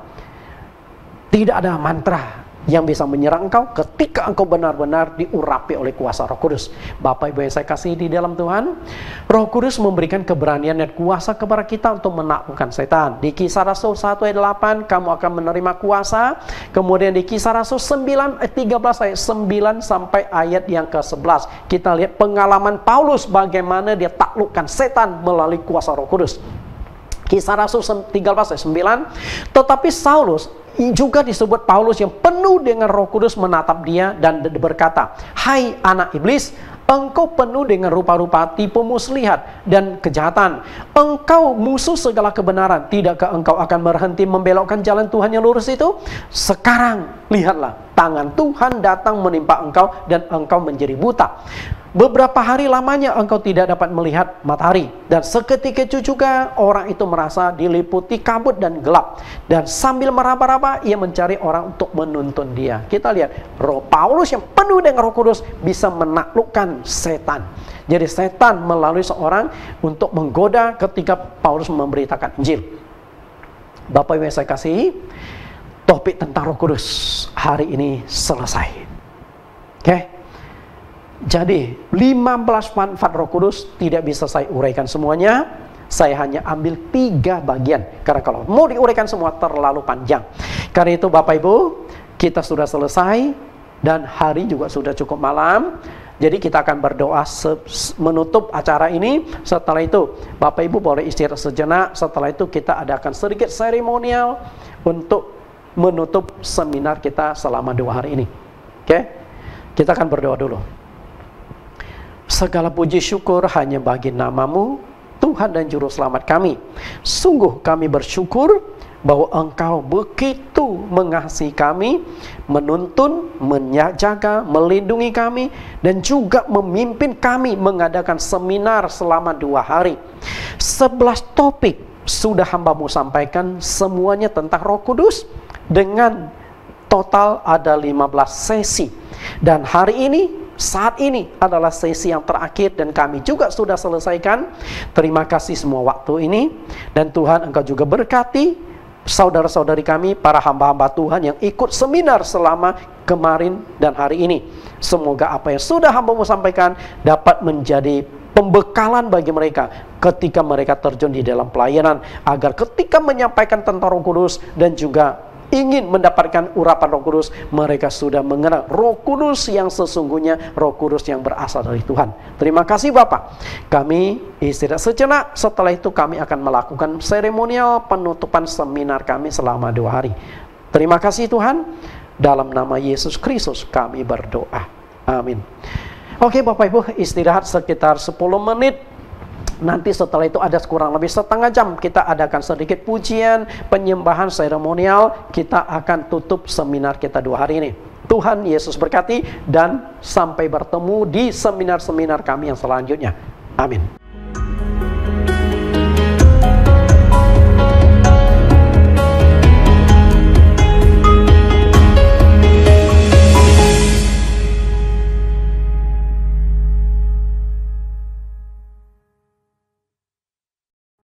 Tidak ada mantra yang bisa menyerang engkau ketika engkau benar-benar diurapi oleh kuasa Roh Kudus. Bapak Ibu yang saya kasih di dalam Tuhan, Roh Kudus memberikan keberanian dan kuasa kepada kita untuk menaklukkan setan. Di Kisah Rasul 1 ayat 8, kamu akan menerima kuasa. Kemudian di Kisah Rasul 9 ayat 13 ayat 9 sampai ayat yang ke-11, kita lihat pengalaman Paulus bagaimana dia taklukkan setan melalui kuasa Roh Kudus. Kisah Rasul 13 ayat 9, tetapi Saulus, juga disebut Paulus, yang penuh dengan Roh Kudus, menatap dia dan berkata, hai anak iblis, engkau penuh dengan rupa-rupa tipu muslihat dan kejahatan. Engkau musuh segala kebenaran. Tidakkah engkau akan berhenti membelokkan jalan Tuhan yang lurus itu? Sekarang lihatlah, tangan Tuhan datang menimpa engkau dan engkau menjadi buta. Beberapa hari lamanya engkau tidak dapat melihat matahari. Dan seketika itu juga orang itu merasa diliputi kabut dan gelap. Dan sambil meraba-raba ia mencari orang untuk menuntun dia. Kita lihat, Roh Paulus yang penuh dengan Roh Kudus bisa menaklukkan setan. Jadi setan melalui seorang untuk menggoda ketika Paulus memberitakan Injil. Bapak Ibu yang saya kasih, topik tentang Roh Kudus hari ini selesai. Oke? Jadi 15 manfaat Roh Kudus tidak bisa saya uraikan semuanya. Saya hanya ambil 3 bagian, karena kalau mau diuraikan semua terlalu panjang. Karena itu Bapak Ibu, kita sudah selesai dan hari juga sudah cukup malam. Jadi kita akan berdoa menutup acara ini. Setelah itu Bapak Ibu boleh istirahat sejenak. Setelah itu kita adakan sedikit seremonial untuk menutup seminar kita selama 2 hari ini. Oke? Kita akan berdoa dulu. Segala puji syukur hanya bagi nama-Mu, Tuhan dan Juru Selamat kami. Sungguh kami bersyukur bahwa Engkau begitu mengasihi kami, menuntun, menjaga, melindungi kami, dan juga memimpin kami mengadakan seminar selama 2 hari. 11 topik sudah hamba-Mu sampaikan, semuanya tentang Roh Kudus, dengan total ada 15 sesi. Dan hari ini, saat ini adalah sesi yang terakhir dan kami juga sudah selesaikan. Terima kasih semua waktu ini, dan Tuhan Engkau juga berkati saudara-saudari kami, para hamba-hamba Tuhan yang ikut seminar selama kemarin dan hari ini. Semoga apa yang sudah hamba-Mu sampaikan dapat menjadi pembekalan bagi mereka ketika mereka terjun di dalam pelayanan, agar ketika menyampaikan tentang Roh Kudus dan juga ingin mendapatkan urapan Roh Kudus, mereka sudah mengenal Roh Kudus yang sesungguhnya, Roh Kudus yang berasal dari Tuhan. Terima kasih Bapak. Kami istirahat sejenak. Setelah itu kami akan melakukan seremonial penutupan seminar kami selama 2 hari. Terima kasih Tuhan. Dalam nama Yesus Kristus kami berdoa. Amin. Oke Bapak Ibu, istirahat sekitar 10 menit. Nanti setelah itu ada kurang lebih setengah jam kita adakan sedikit pujian, penyembahan seremonial. Kita akan tutup seminar kita 2 hari ini. Tuhan Yesus berkati dan sampai bertemu di seminar-seminar kami yang selanjutnya. Amin.